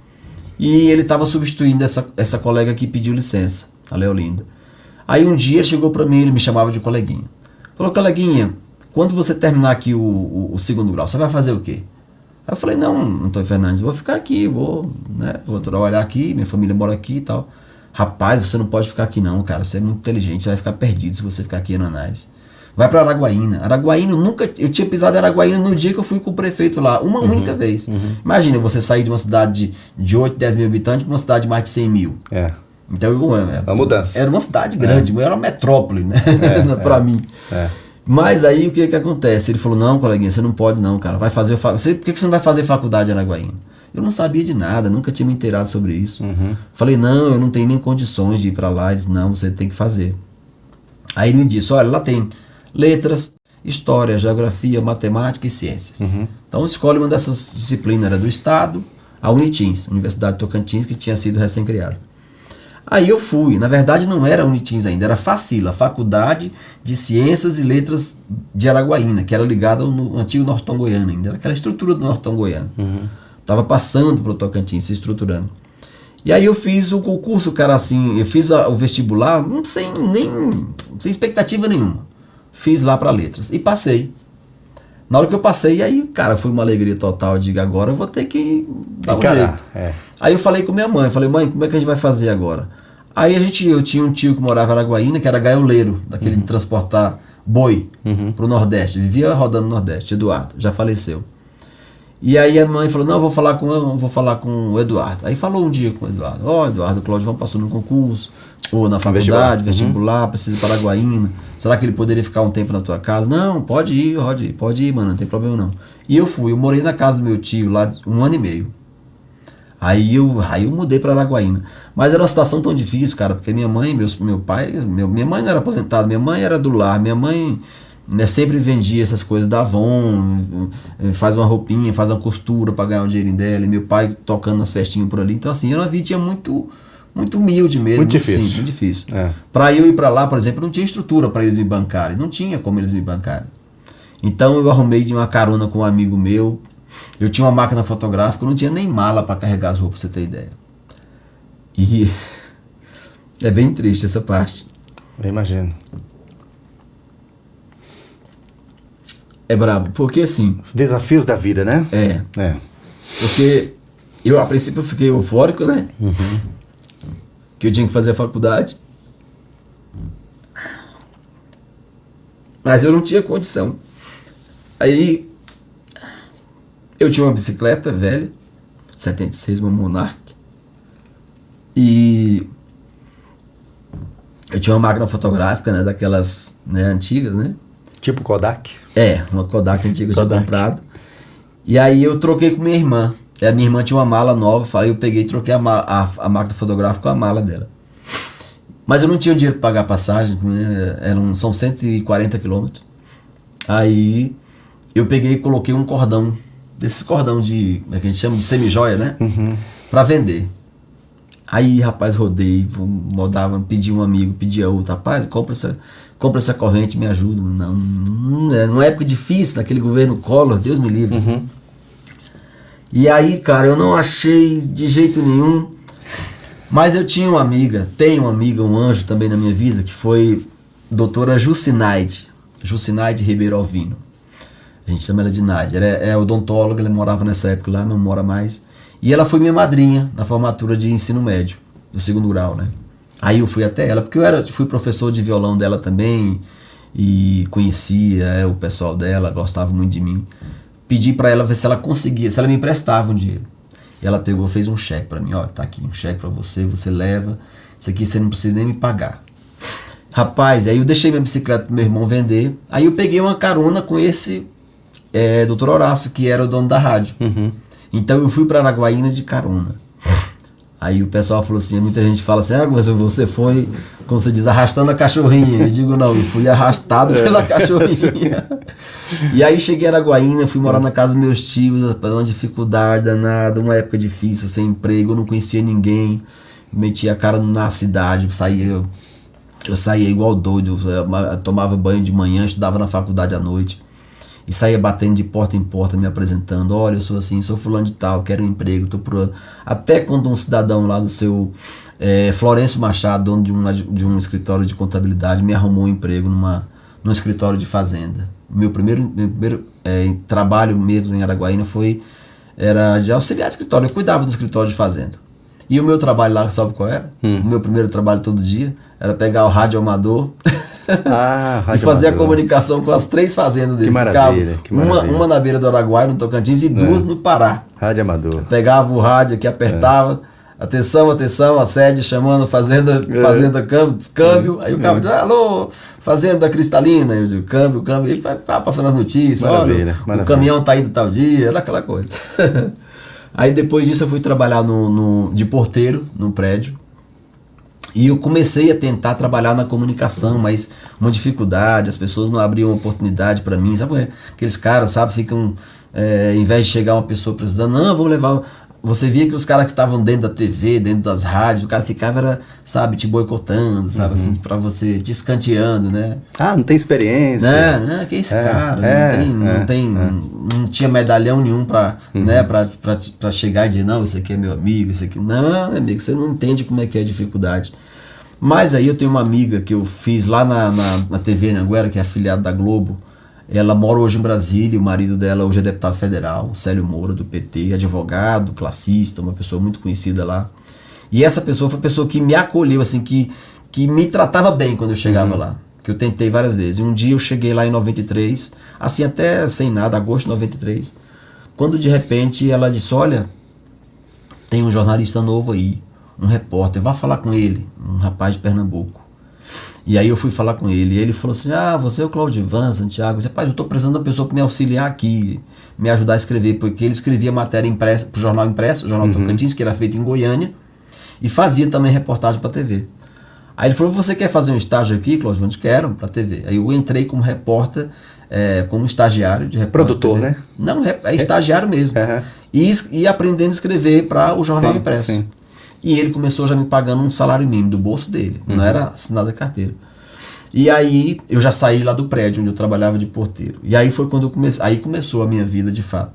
e ele estava substituindo essa colega que pediu licença, a Leolinda. Aí um dia ele chegou para mim, ele me chamava de coleguinha. Falou, coleguinha, quando você terminar aqui o 2º grau, você vai fazer o quê? Aí eu falei, não, Antônio Fernandes, vou ficar aqui, vou trabalhar aqui, minha família mora aqui e tal. Rapaz, você não pode ficar aqui não, cara, você é muito inteligente, você vai ficar perdido se você ficar aqui em Ananás. Vai para Araguaína. Araguaína, eu tinha pisado em Araguaína no dia que eu fui com o prefeito lá, uma única vez. Imagina você sair de uma cidade de 8, 10 mil habitantes para uma cidade de mais de 100 mil. Então, uma mudança. Era uma cidade grande, era uma metrópole, né? Para mim. Mas aí o que acontece? Ele falou, não, coleguinha, você não pode não, cara, vai fazer por que você não vai fazer faculdade em Araguaína? Eu não sabia de nada, nunca tinha me inteirado sobre isso. Falei, não, eu não tenho nem condições de ir para lá. Ele disse, não, você tem que fazer. Aí ele me disse, olha, lá tem letras, história, geografia, matemática e ciências. Então escolhe uma dessas disciplinas, era do Estado, a Unitins, Universidade de Tocantins, que tinha sido recém-criada. Aí eu fui, na verdade não era Unitins ainda, era Facila, Faculdade de Ciências e Letras de Araguaína, que era ligada ao antigo Nortão Goiano ainda, era aquela estrutura do Nortão Goiano. Estava passando para o Tocantins, se estruturando. E aí eu fiz o concurso, cara, assim, eu fiz o vestibular sem expectativa nenhuma. Fiz lá para letras e passei. Na hora que eu passei, aí, cara, foi uma alegria total. Eu digo, agora eu vou ter que dar um jeito. Aí eu falei com minha mãe, mãe, como é que a gente vai fazer agora? Aí eu tinha um tio que morava em Araguaína, que era gaioleiro, daquele de transportar boi pro Nordeste. Vivia rodando no Nordeste, Eduardo, já faleceu. E aí a mãe falou, não, vou falar com o Eduardo. Aí falou um dia com o Eduardo, Eduardo, o Cláudio João passou no concurso, ou na faculdade, vestibular, precisa ir para Araguaína. Será que ele poderia ficar um tempo na tua casa? Não, pode ir, mano, não tem problema não. E eu fui, eu morei na casa do meu tio lá 1 ano e meio. Aí eu mudei para Araguaína. Mas era uma situação tão difícil, cara, porque minha mãe, meu pai, minha mãe não era aposentada, minha mãe era do lar, minha mãe sempre vendia essas coisas da Avon, faz uma roupinha, faz uma costura para ganhar o dinheirinho dela, e meu pai tocando nas festinhas por ali. Então assim, era uma vida muito humilde mesmo, muito difícil. Para eu ir para lá, por exemplo, não tinha estrutura para eles me bancarem, não tinha como eles me bancarem. Então eu arrumei de uma carona com um amigo meu, eu tinha uma máquina fotográfica, eu não tinha nem mala para carregar as roupas, pra você ter ideia. E é bem triste essa parte. Eu imagino. É brabo, porque assim... Os desafios da vida, né? Porque eu, a princípio, eu fiquei eufórico, né? Que eu tinha que fazer a faculdade. Mas eu não tinha condição. Aí, eu tinha uma bicicleta velha, 76, uma Monarch. E eu tinha uma máquina fotográfica, né? Daquelas, né, antigas, né? Tipo Kodak? Uma Kodak antiga que eu tinha comprado. E aí eu troquei com minha irmã. A minha irmã tinha uma mala nova, aí eu peguei e troquei a máquina fotográfica com a mala dela. Mas eu não tinha dinheiro para pagar a passagem, né? São 140 quilômetros. Aí eu peguei e coloquei um cordão, desse cordão de, como é que a gente chama, de semi-joia, né? Pra vender. Aí, rapaz, rodei, modava, pedi um amigo, pedia outro, rapaz, compra essa corrente, me ajuda. Não, numa época difícil, naquele governo Collor, Deus me livre. E aí, cara, eu não achei de jeito nenhum, mas eu tinha uma amiga, tenho uma amiga, um anjo também na minha vida, que foi doutora Jucinaide Ribeiro Alvino. A gente chama ela de Nádia. Ela é odontóloga, ela morava nessa época lá, não mora mais. E ela foi minha madrinha na formatura de ensino médio, do 2º grau, né? Aí eu fui até ela, porque fui professor de violão dela também, e conhecia o pessoal dela, gostava muito de mim. Pedi pra ela ver se ela conseguia, se ela me emprestava um dinheiro. E ela pegou, fez um cheque pra mim, ó, tá aqui um cheque pra você, você leva, isso aqui você não precisa nem me pagar. Rapaz, aí eu deixei minha bicicleta pro meu irmão vender, aí eu peguei uma carona com esse Dr. Horácio, que era o dono da rádio. Então eu fui pra Araguaína de carona. Aí o pessoal falou assim, muita gente fala assim, mas você foi, como você diz, arrastando a cachorrinha. Eu digo, não, eu fui arrastado pela cachorrinha. E aí cheguei a Araguaína, fui morar na casa dos meus tios, uma dificuldade danada, uma época difícil, sem emprego, eu não conhecia ninguém, metia a cara na cidade, eu saía igual doido, eu tomava banho de manhã, estudava na faculdade à noite. E saía batendo de porta em porta, me apresentando, olha, eu sou assim, sou fulano de tal, quero um emprego, até quando um cidadão lá do seu Florencio Machado, dono de um escritório de contabilidade, me arrumou um emprego num escritório de fazenda. Meu primeiro trabalho mesmo em Araguaína era de auxiliar de escritório, eu cuidava do escritório de fazenda. E o meu trabalho lá, sabe qual era? O meu primeiro trabalho todo dia era pegar o rádio amador e fazer a comunicação com as 3 fazendas dele. Que maravilha, que maravilha. Uma na beira do Araguaia, no Tocantins, e 2 no Pará. Rádio amador. Pegava o rádio aqui, apertava, atenção, assédio, chamando fazenda câmbio. Aí o cara dizia, alô, fazenda cristalina. Eu digo, câmbio. E ele ficava passando as notícias. Maravilha, olha, o caminhão tá indo tal dia, aquela coisa. Aí depois disso eu fui trabalhar de porteiro num prédio. E eu comecei a tentar trabalhar na comunicação, mas uma dificuldade, as pessoas não abriam oportunidade para mim. Sabe, aqueles caras, sabe, ficam, em vez de chegar uma pessoa precisando, não, vamos levar... Você via que os caras que estavam dentro da TV, dentro das rádios, o cara ficava, sabe, te boicotando, sabe, assim, pra você, te escanteando, né? Ah, não tem experiência. Né? Que é esse cara? Não tinha medalhão nenhum pra chegar e dizer, não, esse aqui é meu amigo, esse aqui... Não, meu amigo, você não entende como é que é a dificuldade. Mas aí eu tenho uma amiga que eu fiz lá na TV Anhanguera, que é afiliada da Globo. Ela mora hoje em Brasília, o marido dela hoje é deputado federal, Célio Moura, do PT, advogado, classista, uma pessoa muito conhecida lá. E essa pessoa foi a pessoa que me acolheu, assim, que me tratava bem quando eu chegava lá, que eu tentei várias vezes. E um dia eu cheguei lá em 93, assim, até sem nada, agosto de 93, quando de repente ela disse, olha, tem um jornalista novo aí, um repórter, vá falar com ele, um rapaz de Pernambuco. E aí eu fui falar com ele, e ele falou assim, você é o Claudivan Santiago, rapaz, eu estou precisando de uma pessoa para me auxiliar aqui, me ajudar a escrever, porque ele escrevia matéria impressa para o jornal impresso, o Jornal Tocantins, que era feito em Goiânia, e fazia também reportagem para a TV. Aí ele falou, você quer fazer um estágio aqui, Claudivan? Quero, para a TV. Aí eu entrei como repórter, como estagiário de repórter. Produtor, né? Não, é estagiário mesmo. E aprendendo a escrever para o jornal impresso. Sim. E ele começou já me pagando um salário mínimo do bolso dele, não era assinado a carteira. E aí eu já saí lá do prédio onde eu trabalhava de porteiro. E aí foi quando aí começou a minha vida de fato.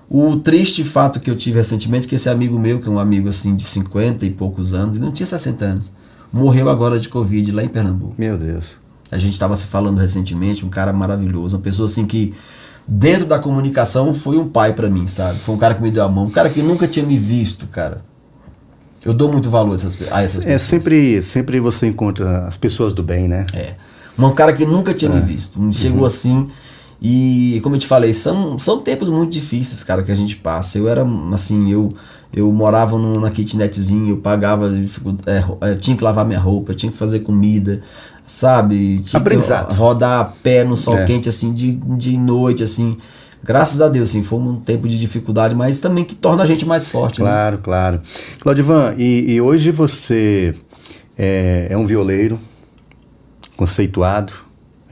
O triste fato que eu tive recentemente, que esse amigo meu, que é um amigo assim de 50 e poucos anos, ele não tinha 60 anos, morreu agora de Covid lá em Pernambuco. Meu Deus. A gente estava se falando recentemente, um cara maravilhoso, uma pessoa assim que dentro da comunicação foi um pai para mim, sabe? Foi um cara que me deu a mão, um cara que nunca tinha me visto, cara. Eu dou muito valor a essas pessoas. Sempre você encontra as pessoas do bem, né? Um cara que nunca tinha me visto. Chegou assim, e como eu te falei, são tempos muito difíceis, cara, que a gente passa. Eu era assim, eu morava na kitnetzinha, eu pagava, tinha que lavar minha roupa, tinha que fazer comida, sabe? Tinha que rodar a pé no sol quente, assim, de noite, assim. Graças a Deus, assim, foi um tempo de dificuldade, mas também que torna a gente mais forte. Claro, né? Claro. Claudivan, e hoje você é um violeiro conceituado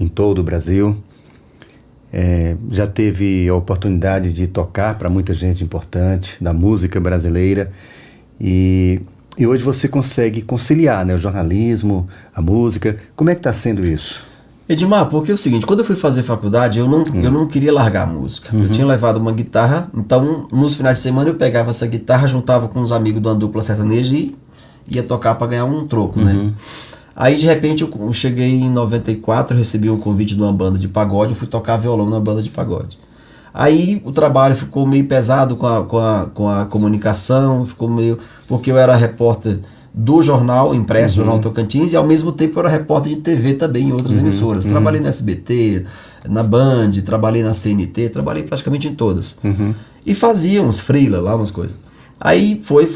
em todo o Brasil. já teve a oportunidade de tocar para muita gente importante da música brasileira e hoje você consegue conciliar, né, o jornalismo, a música. Como é que está sendo isso? Edmar, porque é o seguinte, quando eu fui fazer faculdade, eu não queria largar a música. Eu tinha levado uma guitarra, então nos finais de semana eu pegava essa guitarra, juntava com uns amigos de uma dupla sertaneja e ia tocar para ganhar um troco, né? Aí de repente eu cheguei em 94, recebi um convite de uma banda de pagode, eu fui tocar violão na banda de pagode. Aí o trabalho ficou meio pesado com a comunicação, ficou meio... Porque eu era repórter do jornal impresso, Jornal Tocantins, e ao mesmo tempo eu era repórter de TV também em outras emissoras. Trabalhei na SBT, na Band, trabalhei na CNT, trabalhei praticamente em todas. E fazia uns freela lá, umas coisas. Aí foi,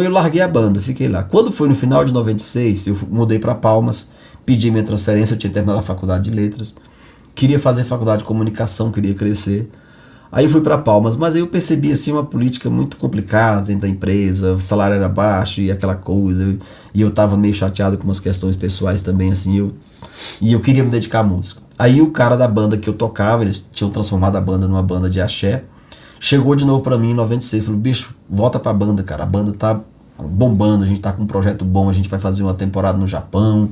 eu larguei a banda, fiquei lá. Quando foi no final de 96, eu mudei para Palmas, pedi minha transferência, eu tinha terminado a faculdade de letras, queria fazer faculdade de comunicação, queria crescer. Aí eu fui para Palmas, mas aí eu percebi assim uma política muito complicada dentro da empresa, o salário era baixo e aquela coisa, e eu tava meio chateado com umas questões pessoais também, assim, e eu queria me dedicar à música. Aí o cara da banda que eu tocava, eles tinham transformado a banda numa banda de axé, chegou de novo pra mim em 96, falou, bicho, volta pra banda, cara, a banda tá bombando, a gente tá com um projeto bom, a gente vai fazer uma temporada no Japão.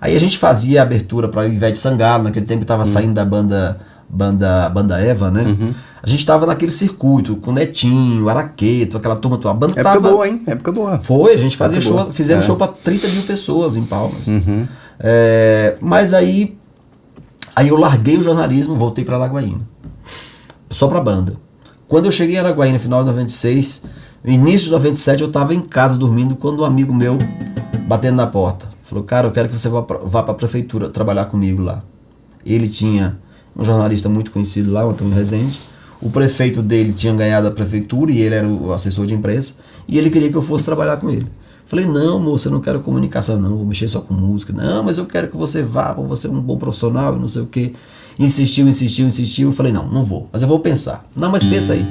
Aí a gente fazia a abertura pra Ivete Sangalo, naquele tempo tava saindo da banda Eva, né? A gente tava naquele circuito, com Netinho, Araqueto, aquela turma toda. A banda época boa, hein? Época boa. Foi, a gente fazia show, fizemos show pra 30 mil pessoas em Palmas. Mas aí eu larguei o jornalismo, voltei pra Araguaína. Só pra banda. Quando eu cheguei em Araguaína, no final de 96, no início de 97, eu estava em casa dormindo, quando um amigo meu, batendo na porta, falou, cara, eu quero que você vá para a prefeitura trabalhar comigo lá. Ele tinha um jornalista muito conhecido lá, o Antônio Rezende, o prefeito dele tinha ganhado a prefeitura e ele era o assessor de imprensa, e ele queria que eu fosse trabalhar com ele. Falei, não, moço, eu não quero comunicação não, vou mexer só com música. Não, mas eu quero que você vá, você é um bom profissional e não sei o quê. Insistiu. Eu falei, não vou, mas eu vou pensar. Não, mas pensa aí.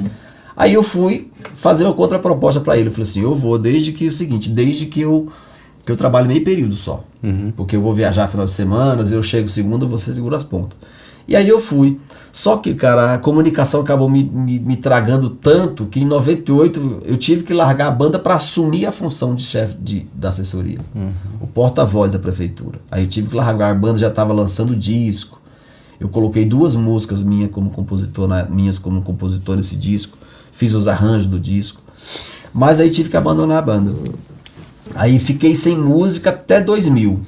Aí eu fui fazer uma contraproposta para ele. Eu falei assim, eu vou desde que eu trabalho meio período só. Porque eu vou viajar final de semana, eu chego segunda, você segura as pontas. E aí eu fui. Só que, cara, a comunicação acabou me tragando tanto que em 98 eu tive que largar a banda para assumir a função de chefe da assessoria. O porta-voz da prefeitura. Aí eu tive que largar a banda, já estava lançando disco. Eu coloquei 2 músicas minhas como compositor nesse disco. Fiz os arranjos do disco. Mas aí tive que abandonar a banda. Aí fiquei sem música até 2000.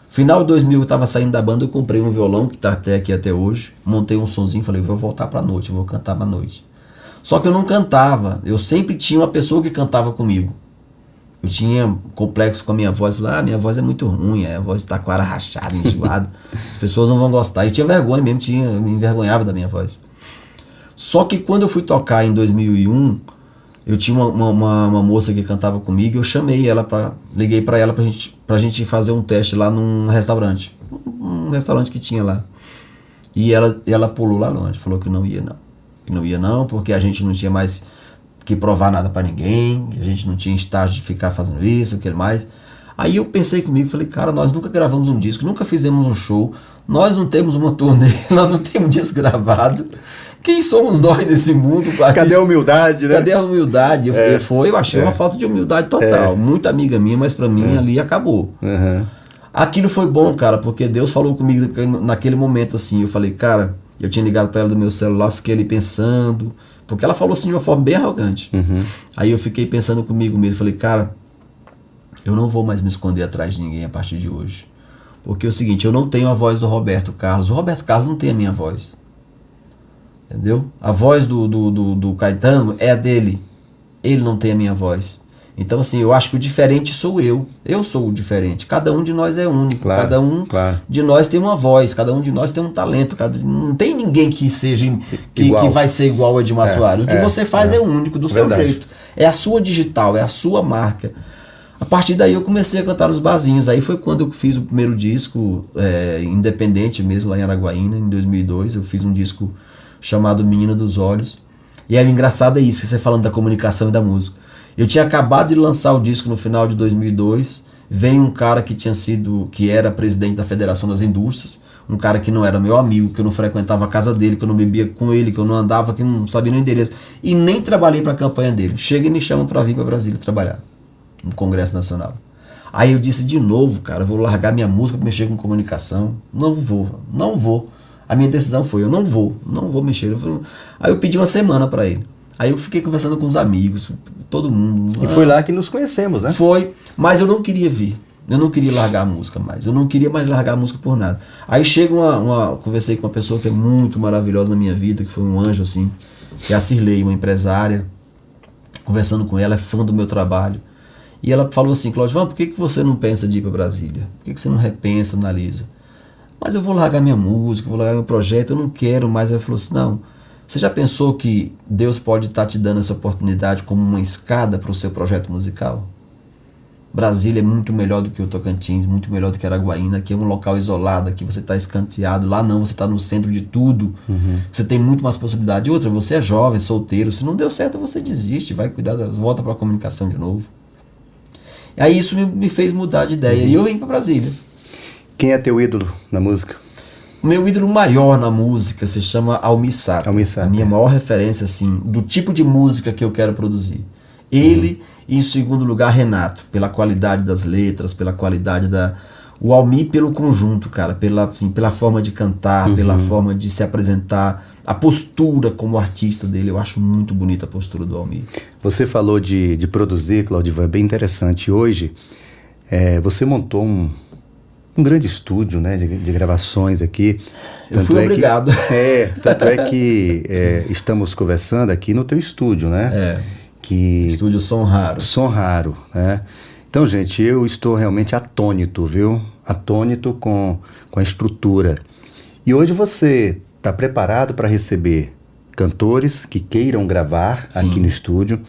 Final de 2000 eu estava saindo da banda, eu comprei um violão que está até hoje. Montei um sonzinho, falei, vou voltar pra noite, vou cantar pra noite. Só que eu não cantava. Eu sempre tinha uma pessoa que cantava comigo. Eu tinha complexo com a minha voz. Falei, minha voz é muito ruim, a voz está com a ara rachada, enjoada. As pessoas não vão gostar. Eu tinha vergonha mesmo, eu me envergonhava da minha voz. Só que quando eu fui tocar em 2001, eu tinha uma moça que cantava comigo, eu chamei ela liguei pra ela pra gente fazer um teste lá num restaurante. Um restaurante que tinha lá. E ela pulou lá longe, falou que não ia não. Que não ia não, porque a gente não tinha mais que provar nada pra ninguém, a gente não tinha estágio de ficar fazendo isso, aquilo mais. Aí eu pensei comigo, falei, cara, nós nunca gravamos um disco, nunca fizemos um show, nós não temos uma turnê, nós não temos um disco gravado. Quem somos nós nesse mundo? Cadê a humildade, né? Cadê a humildade? Eu achei uma falta de humildade total. Muita amiga minha, mas pra mim ali acabou. Aquilo foi bom, cara, porque Deus falou comigo naquele momento assim. Eu falei, cara, eu tinha ligado pra ela do meu celular, fiquei ali pensando. Porque ela falou assim de uma forma bem arrogante. Aí eu fiquei pensando comigo mesmo. Falei, cara, eu não vou mais me esconder atrás de ninguém a partir de hoje. Porque é o seguinte, eu não tenho a voz do Roberto Carlos. O Roberto Carlos não tem a minha voz. Entendeu? A voz do Caetano é a dele. Ele não tem a minha voz. Então, assim, eu acho que o diferente sou eu. Eu sou o diferente. Cada um de nós é único. Claro, cada um de nós tem uma voz. Cada um de nós tem um talento. Não tem ninguém que seja que vai ser igual ao Edmar Soares. O que você faz é único, do seu jeito. É a sua digital, é a sua marca. A partir daí eu comecei a cantar nos barzinhos. Aí foi quando eu fiz o primeiro disco, independente mesmo, lá em Araguaína, em 2002. Eu fiz um disco chamado Menina dos Olhos. E aí o engraçado é isso, que você falando da comunicação e da música. Eu tinha acabado de lançar o disco no final de 2002, veio um cara que era presidente da Federação das Indústrias, um cara que não era meu amigo, que eu não frequentava a casa dele, que eu não bebia com ele, que eu não andava, que eu não sabia nem o endereço. E nem trabalhei para a campanha dele. Chega e me chama para vir para Brasília trabalhar no Congresso Nacional. Aí eu disse de novo, cara, eu vou largar minha música para mexer com comunicação. Não vou. A minha decisão foi, eu não vou mexer. Aí eu pedi uma semana para ele. Aí eu fiquei conversando com os amigos, todo mundo. E foi lá que nos conhecemos, né? Foi, mas eu não queria vir. Eu não queria largar a música mais. Eu não queria mais largar a música por nada. Aí chega conversei com uma pessoa que é muito maravilhosa na minha vida, que foi um anjo assim, que é a Cirlei, uma empresária. Conversando com ela, é fã do meu trabalho. E ela falou assim, Claudio, por que você não pensa de ir para Brasília? Por que você não repensa, analisa? Mas eu vou largar minha música, vou largar meu projeto, eu não quero mais. Ela falou assim, não, você já pensou que Deus pode estar te dando essa oportunidade como uma escada para o seu projeto musical? Brasília é muito melhor do que o Tocantins, muito melhor do que Araguaína, aqui é um local isolado, aqui você está escanteado, lá não, você está no centro de tudo, você tem muito mais possibilidade. E outra, você é jovem, solteiro, se não deu certo você desiste, vai cuidar, volta para a comunicação de novo. E aí isso me fez mudar de ideia e eu vim para Brasília. Quem é teu ídolo na música? O meu ídolo maior na música se chama Almir Sater. A minha maior referência, assim, do tipo de música que eu quero produzir. Ele, e em segundo lugar, Renato, pela qualidade das letras, pela qualidade da... O Almir pelo conjunto, cara, pela forma de cantar, pela forma de se apresentar, a postura como artista dele, eu acho muito bonita a postura do Almir. Você falou de produzir, Claudio, é bem interessante. Hoje, você montou um grande estúdio, né, de gravações aqui. Eu fui obrigado. Tanto é que estamos conversando aqui no teu estúdio, né? Estúdio Som Raro. Som Raro, né? Então, gente, eu estou realmente atônito, viu? Atônito com a estrutura. E hoje você está preparado para receber cantores que queiram gravar aqui no estúdio,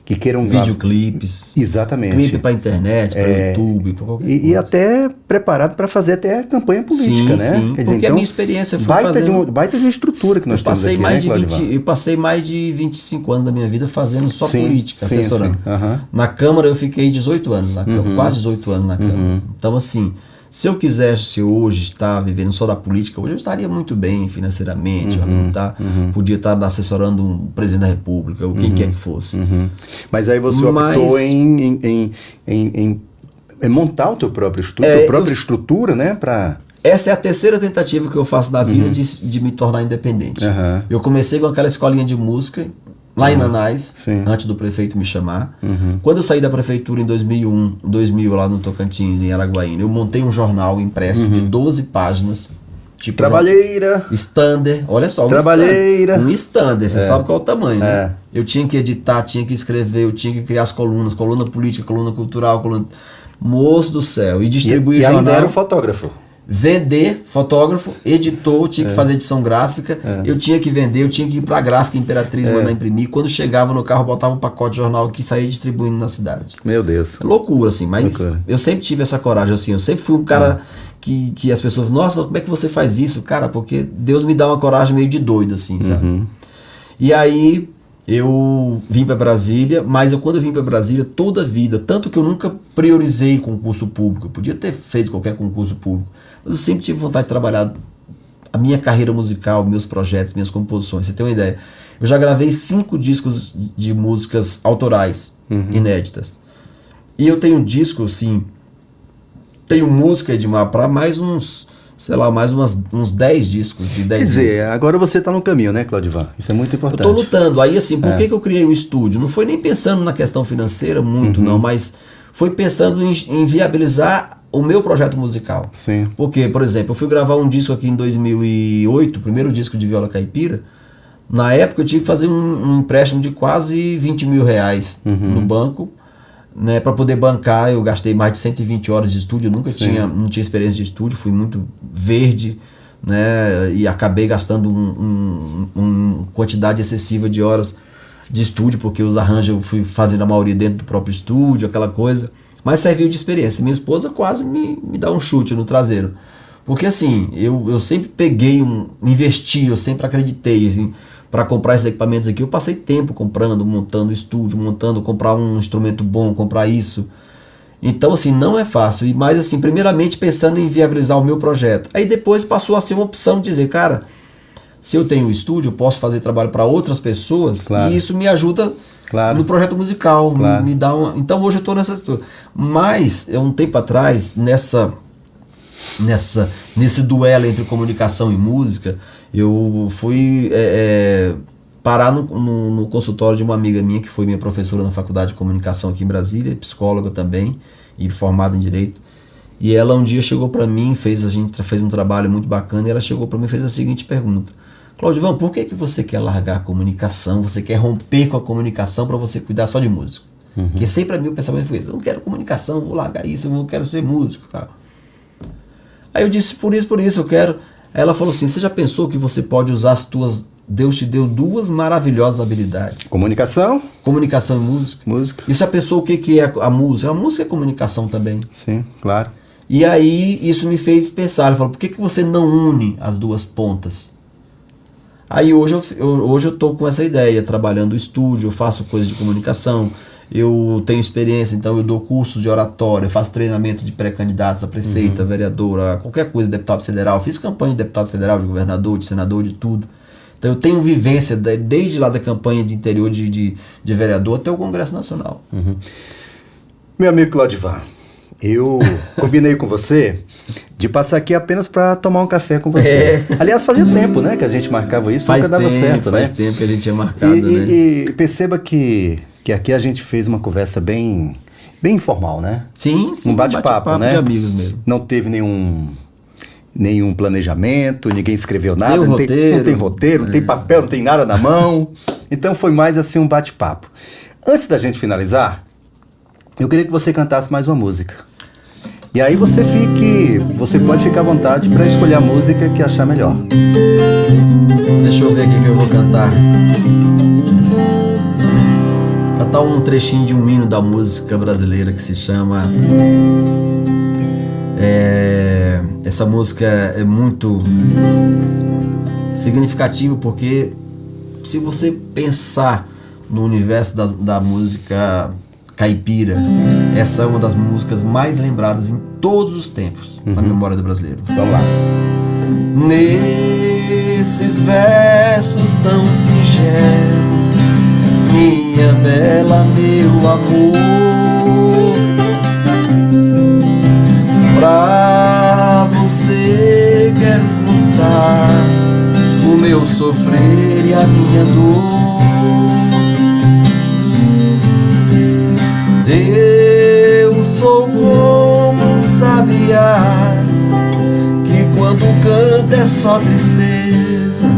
que queiram videoclipes, exatamente, clipe para internet, para YouTube, para qualquer coisa. E até preparado para fazer até campanha política, né? Sim, quer dizer, porque então, a minha experiência foi fazendo... baita de uma estrutura que nós temos aqui, Eu passei mais de 25 anos da minha vida fazendo só política, sim, assessorando. Sim. Na Câmara eu fiquei 18 anos na Câmara, quase 18 anos na Câmara. Então, assim, se eu quisesse hoje estar vivendo só da política, hoje eu estaria muito bem financeiramente, podia estar assessorando um presidente da República, ou quem quer que fosse. Mas aí você optou em montar o teu próprio estúdio, a própria estrutura, né? Essa é a terceira tentativa que eu faço na vida de me tornar independente. Eu comecei com aquela escolinha de música, lá em Nanás, antes do prefeito me chamar. Quando eu saí da prefeitura em 2000, lá no Tocantins, em Araguaína, eu montei um jornal impresso de 12 páginas. Tipo Trabalheira. Stander, olha só. Trabalheira. Um Stander, você sabe qual é o tamanho, né? Eu tinha que editar, tinha que escrever, eu tinha que criar as colunas, coluna política, coluna cultural, coluna... Moço do céu. E distribuir jornal. E ainda era o fotógrafo. Vender, fotógrafo, editor, tinha que fazer edição gráfica, eu tinha que vender, eu tinha que ir pra gráfica Imperatriz mandar imprimir. Quando chegava no carro, botava um pacote de jornal que saía distribuindo na cidade. Meu Deus. É loucura, assim, mas eu sempre tive essa coragem, assim, eu sempre fui um cara que as pessoas, nossa, como é que você faz isso? Cara, porque Deus me dá uma coragem meio de doido, assim, sabe? E aí eu vim para Brasília, mas quando eu vim para Brasília, toda a vida, tanto que eu nunca priorizei concurso público, eu podia ter feito qualquer concurso público, mas eu sempre tive vontade de trabalhar a minha carreira musical, meus projetos, minhas composições. Você tem uma ideia? Eu já gravei 5 discos de músicas autorais, inéditas. E eu tenho disco, assim, tenho música, Edmar, para mais uns, sei lá, mais uns 10 discos de 10 Quer músicas. dizer, agora você está no caminho, né, Claudivan? Isso é muito importante. Eu estou lutando. Aí, assim, por que eu criei o estúdio? Não foi nem pensando na questão financeira muito, não, mas foi pensando em viabilizar o meu projeto musical. Sim. Porque, por exemplo, eu fui gravar um disco aqui em 2008, o primeiro disco de viola caipira. Na época eu tive que fazer um empréstimo de quase 20 mil reais no banco, né, para poder bancar. Eu gastei mais de 120 horas de estúdio, eu nunca não tinha experiência de estúdio, fui muito verde, né, e acabei gastando uma quantidade excessiva de horas de estúdio, porque os arranjos eu fui fazendo a maioria dentro do próprio estúdio, aquela coisa. Mas serviu de experiência. Minha esposa quase me dá um chute no traseiro. Porque assim, eu sempre peguei, investi, eu sempre acreditei, assim, para comprar esses equipamentos aqui. Eu passei tempo comprando, montando estúdio, comprar um instrumento bom, comprar isso. Então, assim, não é fácil. Mas, assim, primeiramente pensando em viabilizar o meu projeto. Aí depois passou a ser uma opção de dizer, cara, se eu tenho um estúdio, eu posso fazer trabalho para outras pessoas, claro, e isso me ajuda, claro, no projeto musical, claro, me dá uma... Então hoje eu estou nessa situação. Mas, um tempo atrás, nesse duelo entre comunicação e música, eu fui parar no consultório de uma amiga minha, que foi minha professora na faculdade de comunicação aqui em Brasília, psicóloga também, e formada em Direito. E ela um dia chegou para mim, a gente fez um trabalho muito bacana, e ela chegou para mim e fez a seguinte pergunta: Claudivão, por que você quer largar a comunicação, você quer romper com a comunicação para você cuidar só de músico? Porque sempre a mim o pensamento foi isso: eu não quero comunicação, vou largar isso, eu não quero ser músico, tá? Aí eu disse, por isso eu quero. Aí ela falou assim, você já pensou que você pode usar Deus te deu 2 maravilhosas habilidades. Comunicação e música. E você já pensou o que é a música? A música é comunicação também. Sim, claro. E aí isso me fez pensar, ela falou, por que você não une as 2 pontas? Aí hoje eu tô com essa ideia, trabalhando no estúdio, eu faço coisas de comunicação, eu tenho experiência, então eu dou cursos de oratória, eu faço treinamento de pré-candidatos a prefeita, vereadora, qualquer coisa, deputado federal. Fiz campanha de deputado federal, de governador, de senador, de tudo. Então eu tenho vivência desde lá da campanha de interior de vereador até o Congresso Nacional. Meu amigo Claudivan, eu combinei com você de passar aqui apenas para tomar um café com você. Aliás, fazia tempo, né, que a gente marcava isso, nunca dava certo, né? Faz tempo que a gente tinha marcado, né? E perceba que aqui a gente fez uma conversa bem informal, né? Sim, um bate-papo, né? De amigos mesmo. Não teve nenhum planejamento, ninguém escreveu nada, não tem roteiro, não tem papel, não tem nada na mão. Então foi mais assim um bate-papo. Antes da gente finalizar, eu queria que você cantasse mais uma música. E aí você pode ficar à vontade para escolher a música que achar melhor. Deixa eu ver aqui que eu vou cantar. Cantar um trechinho de um hino da música brasileira que se chama... Essa música é muito significativa porque se você pensar no universo da música caipira, essa é uma das músicas mais lembradas em todos os tempos na memória do brasileiro. Vamos lá. Nesses versos tão singelos, minha bela, meu amor, pra você quero contar o meu sofrer e a minha dor. Eu sou como um sabiá que quando canta é só tristeza,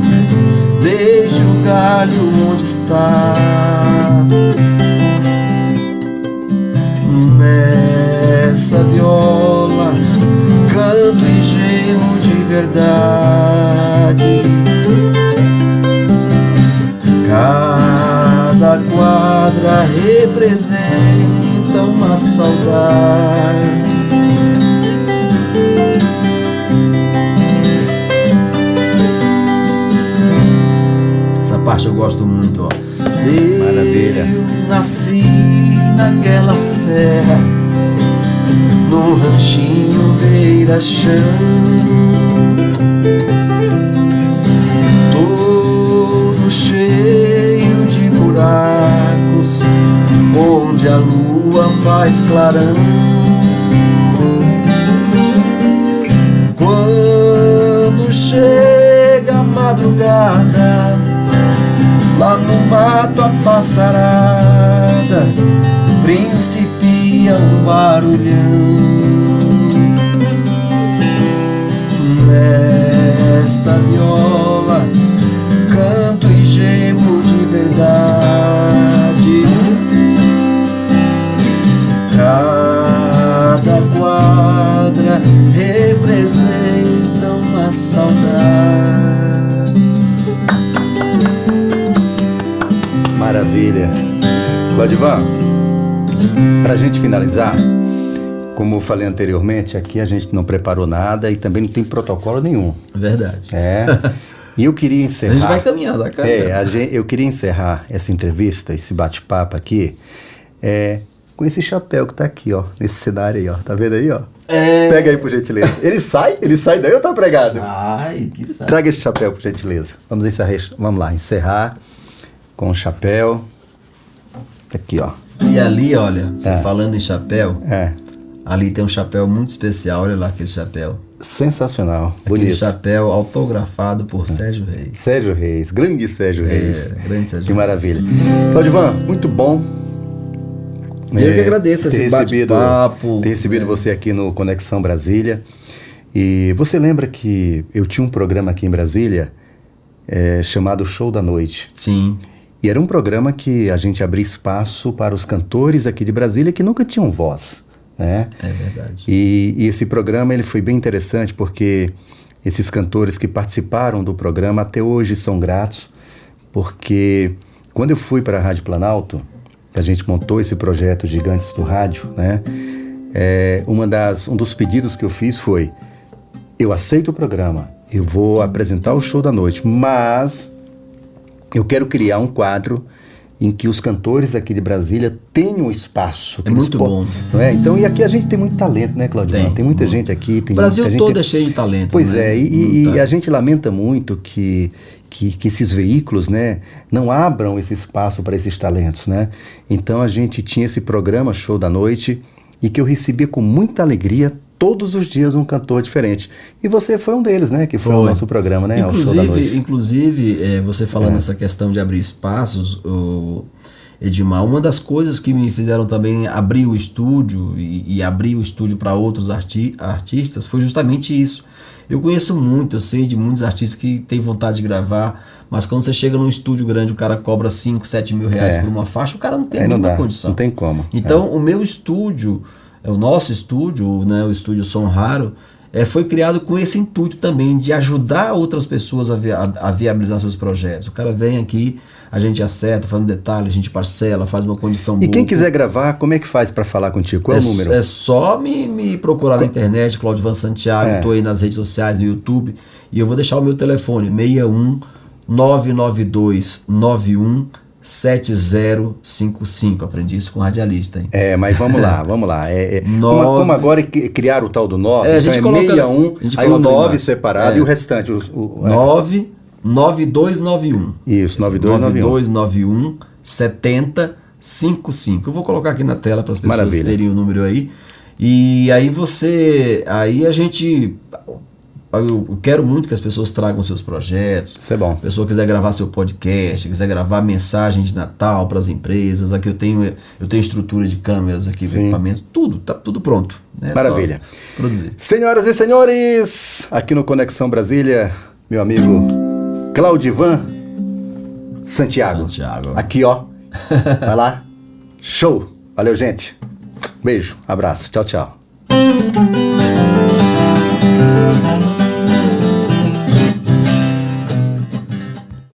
desde o galho onde está. Nessa viola canto e gemo de verdade. Cada quadra representa uma saudade. Essa parte eu gosto muito, ó. Maravilha. Eu nasci naquela serra, num ranchinho beira-chão, todo cheio de buracos, onde a lua faz clarão. Quando chega a madrugada, lá no mato a passarada principia um barulhão. Nesta viola canto e gemo de verdade. Cada quadra representa uma saudade. Maravilha. Claudivan, para a gente finalizar, como eu falei anteriormente, aqui a gente não preparou nada e também não tem protocolo nenhum. Verdade. E eu queria encerrar... A gente vai caminhando, eu queria encerrar essa entrevista, esse bate-papo aqui, com com esse chapéu que tá aqui, ó, nesse cenário aí, ó. Tá vendo aí, ó? Pega aí, por gentileza. Ele sai daí ou tá pregado? Sai. Traga esse chapéu, por gentileza. Vamos lá, encerrar com o chapéu. Aqui, ó. E ali, olha, você falando em chapéu, É. ali tem um chapéu muito especial, olha lá aquele chapéu. Sensacional, Aquele bonito. chapéu autografado por Sérgio Reis. Sérgio Reis, grande Sérgio Reis. Grande Sérgio Que Reis. maravilha. Claudivan, muito bom. Eu que agradeço esse bate-papo. Ter recebido você aqui no Conexão Brasília. E você lembra que eu tinha um programa aqui em Brasília chamado Show da Noite. Sim. E era um programa que a gente abria espaço para os cantores aqui de Brasília que nunca tinham voz, né? É verdade. E esse programa ele foi bem interessante porque esses cantores que participaram do programa até hoje são gratos, porque quando eu fui para a Rádio Planalto, que a gente montou esse projeto Gigantes do Rádio, né? Um dos pedidos que eu fiz foi: eu aceito o programa, eu vou apresentar o Show da Noite, mas eu quero criar um quadro em que os cantores aqui de Brasília tenham espaço. É muito bom. Não é? Então, e aqui a gente tem muito talento, né, Claudio? Tem muita gente aqui. O Brasil todo é cheio de talento. Pois né? E a gente lamenta muito que esses veículos, né, não abram esse espaço para esses talentos, né? Então a gente tinha esse programa Show da Noite e que eu recebia com muita alegria todos os dias um cantor diferente. E você foi um deles, né? Que foi o nosso programa, né? Inclusive, você falando nessa questão de abrir espaços, Edmar, uma das coisas que me fizeram também abrir o estúdio e abrir o estúdio para outros artistas foi justamente isso. Eu conheço muito, eu sei de muitos artistas que têm vontade de gravar, mas quando você chega num estúdio grande, o cara cobra 5, 7 mil reais por uma faixa, o cara não tem nenhuma condição. Não tem como. Então, o meu estúdio, o nosso estúdio, né, o estúdio Som Raro, foi criado com esse intuito também de ajudar outras pessoas a viabilizar seus projetos. O cara vem aqui, a gente acerta, faz um detalhe, a gente parcela, faz uma condição boa. E quem quiser gravar, como é que faz para falar contigo? Qual é o número? É só me procurar na internet, Claudivan Santiago, estou aí nas redes sociais, no YouTube, e eu vou deixar o meu telefone, 61 992 91 7055. Aprendi isso com radialista, hein? Mas vamos lá. Como agora criaram o tal do 9, a gente então coloca, 61, aí o 9 separado e o restante. 9291. Isso, 9291. 7055. Eu vou colocar aqui na tela para as pessoas terem o número aí. E aí a gente... Eu quero muito que as pessoas tragam seus projetos. Isso é bom. A pessoa quiser gravar seu podcast, quiser gravar mensagem de Natal para as empresas. Aqui eu tenho estrutura de câmeras aqui, equipamento, tá tudo pronto. Né? Maravilha. Só produzir. Senhoras e senhores, aqui no Conexão Brasília, meu amigo Claudivan Santiago. Aqui, ó. Vai lá. Show. Valeu, gente. Beijo, abraço. Tchau, tchau.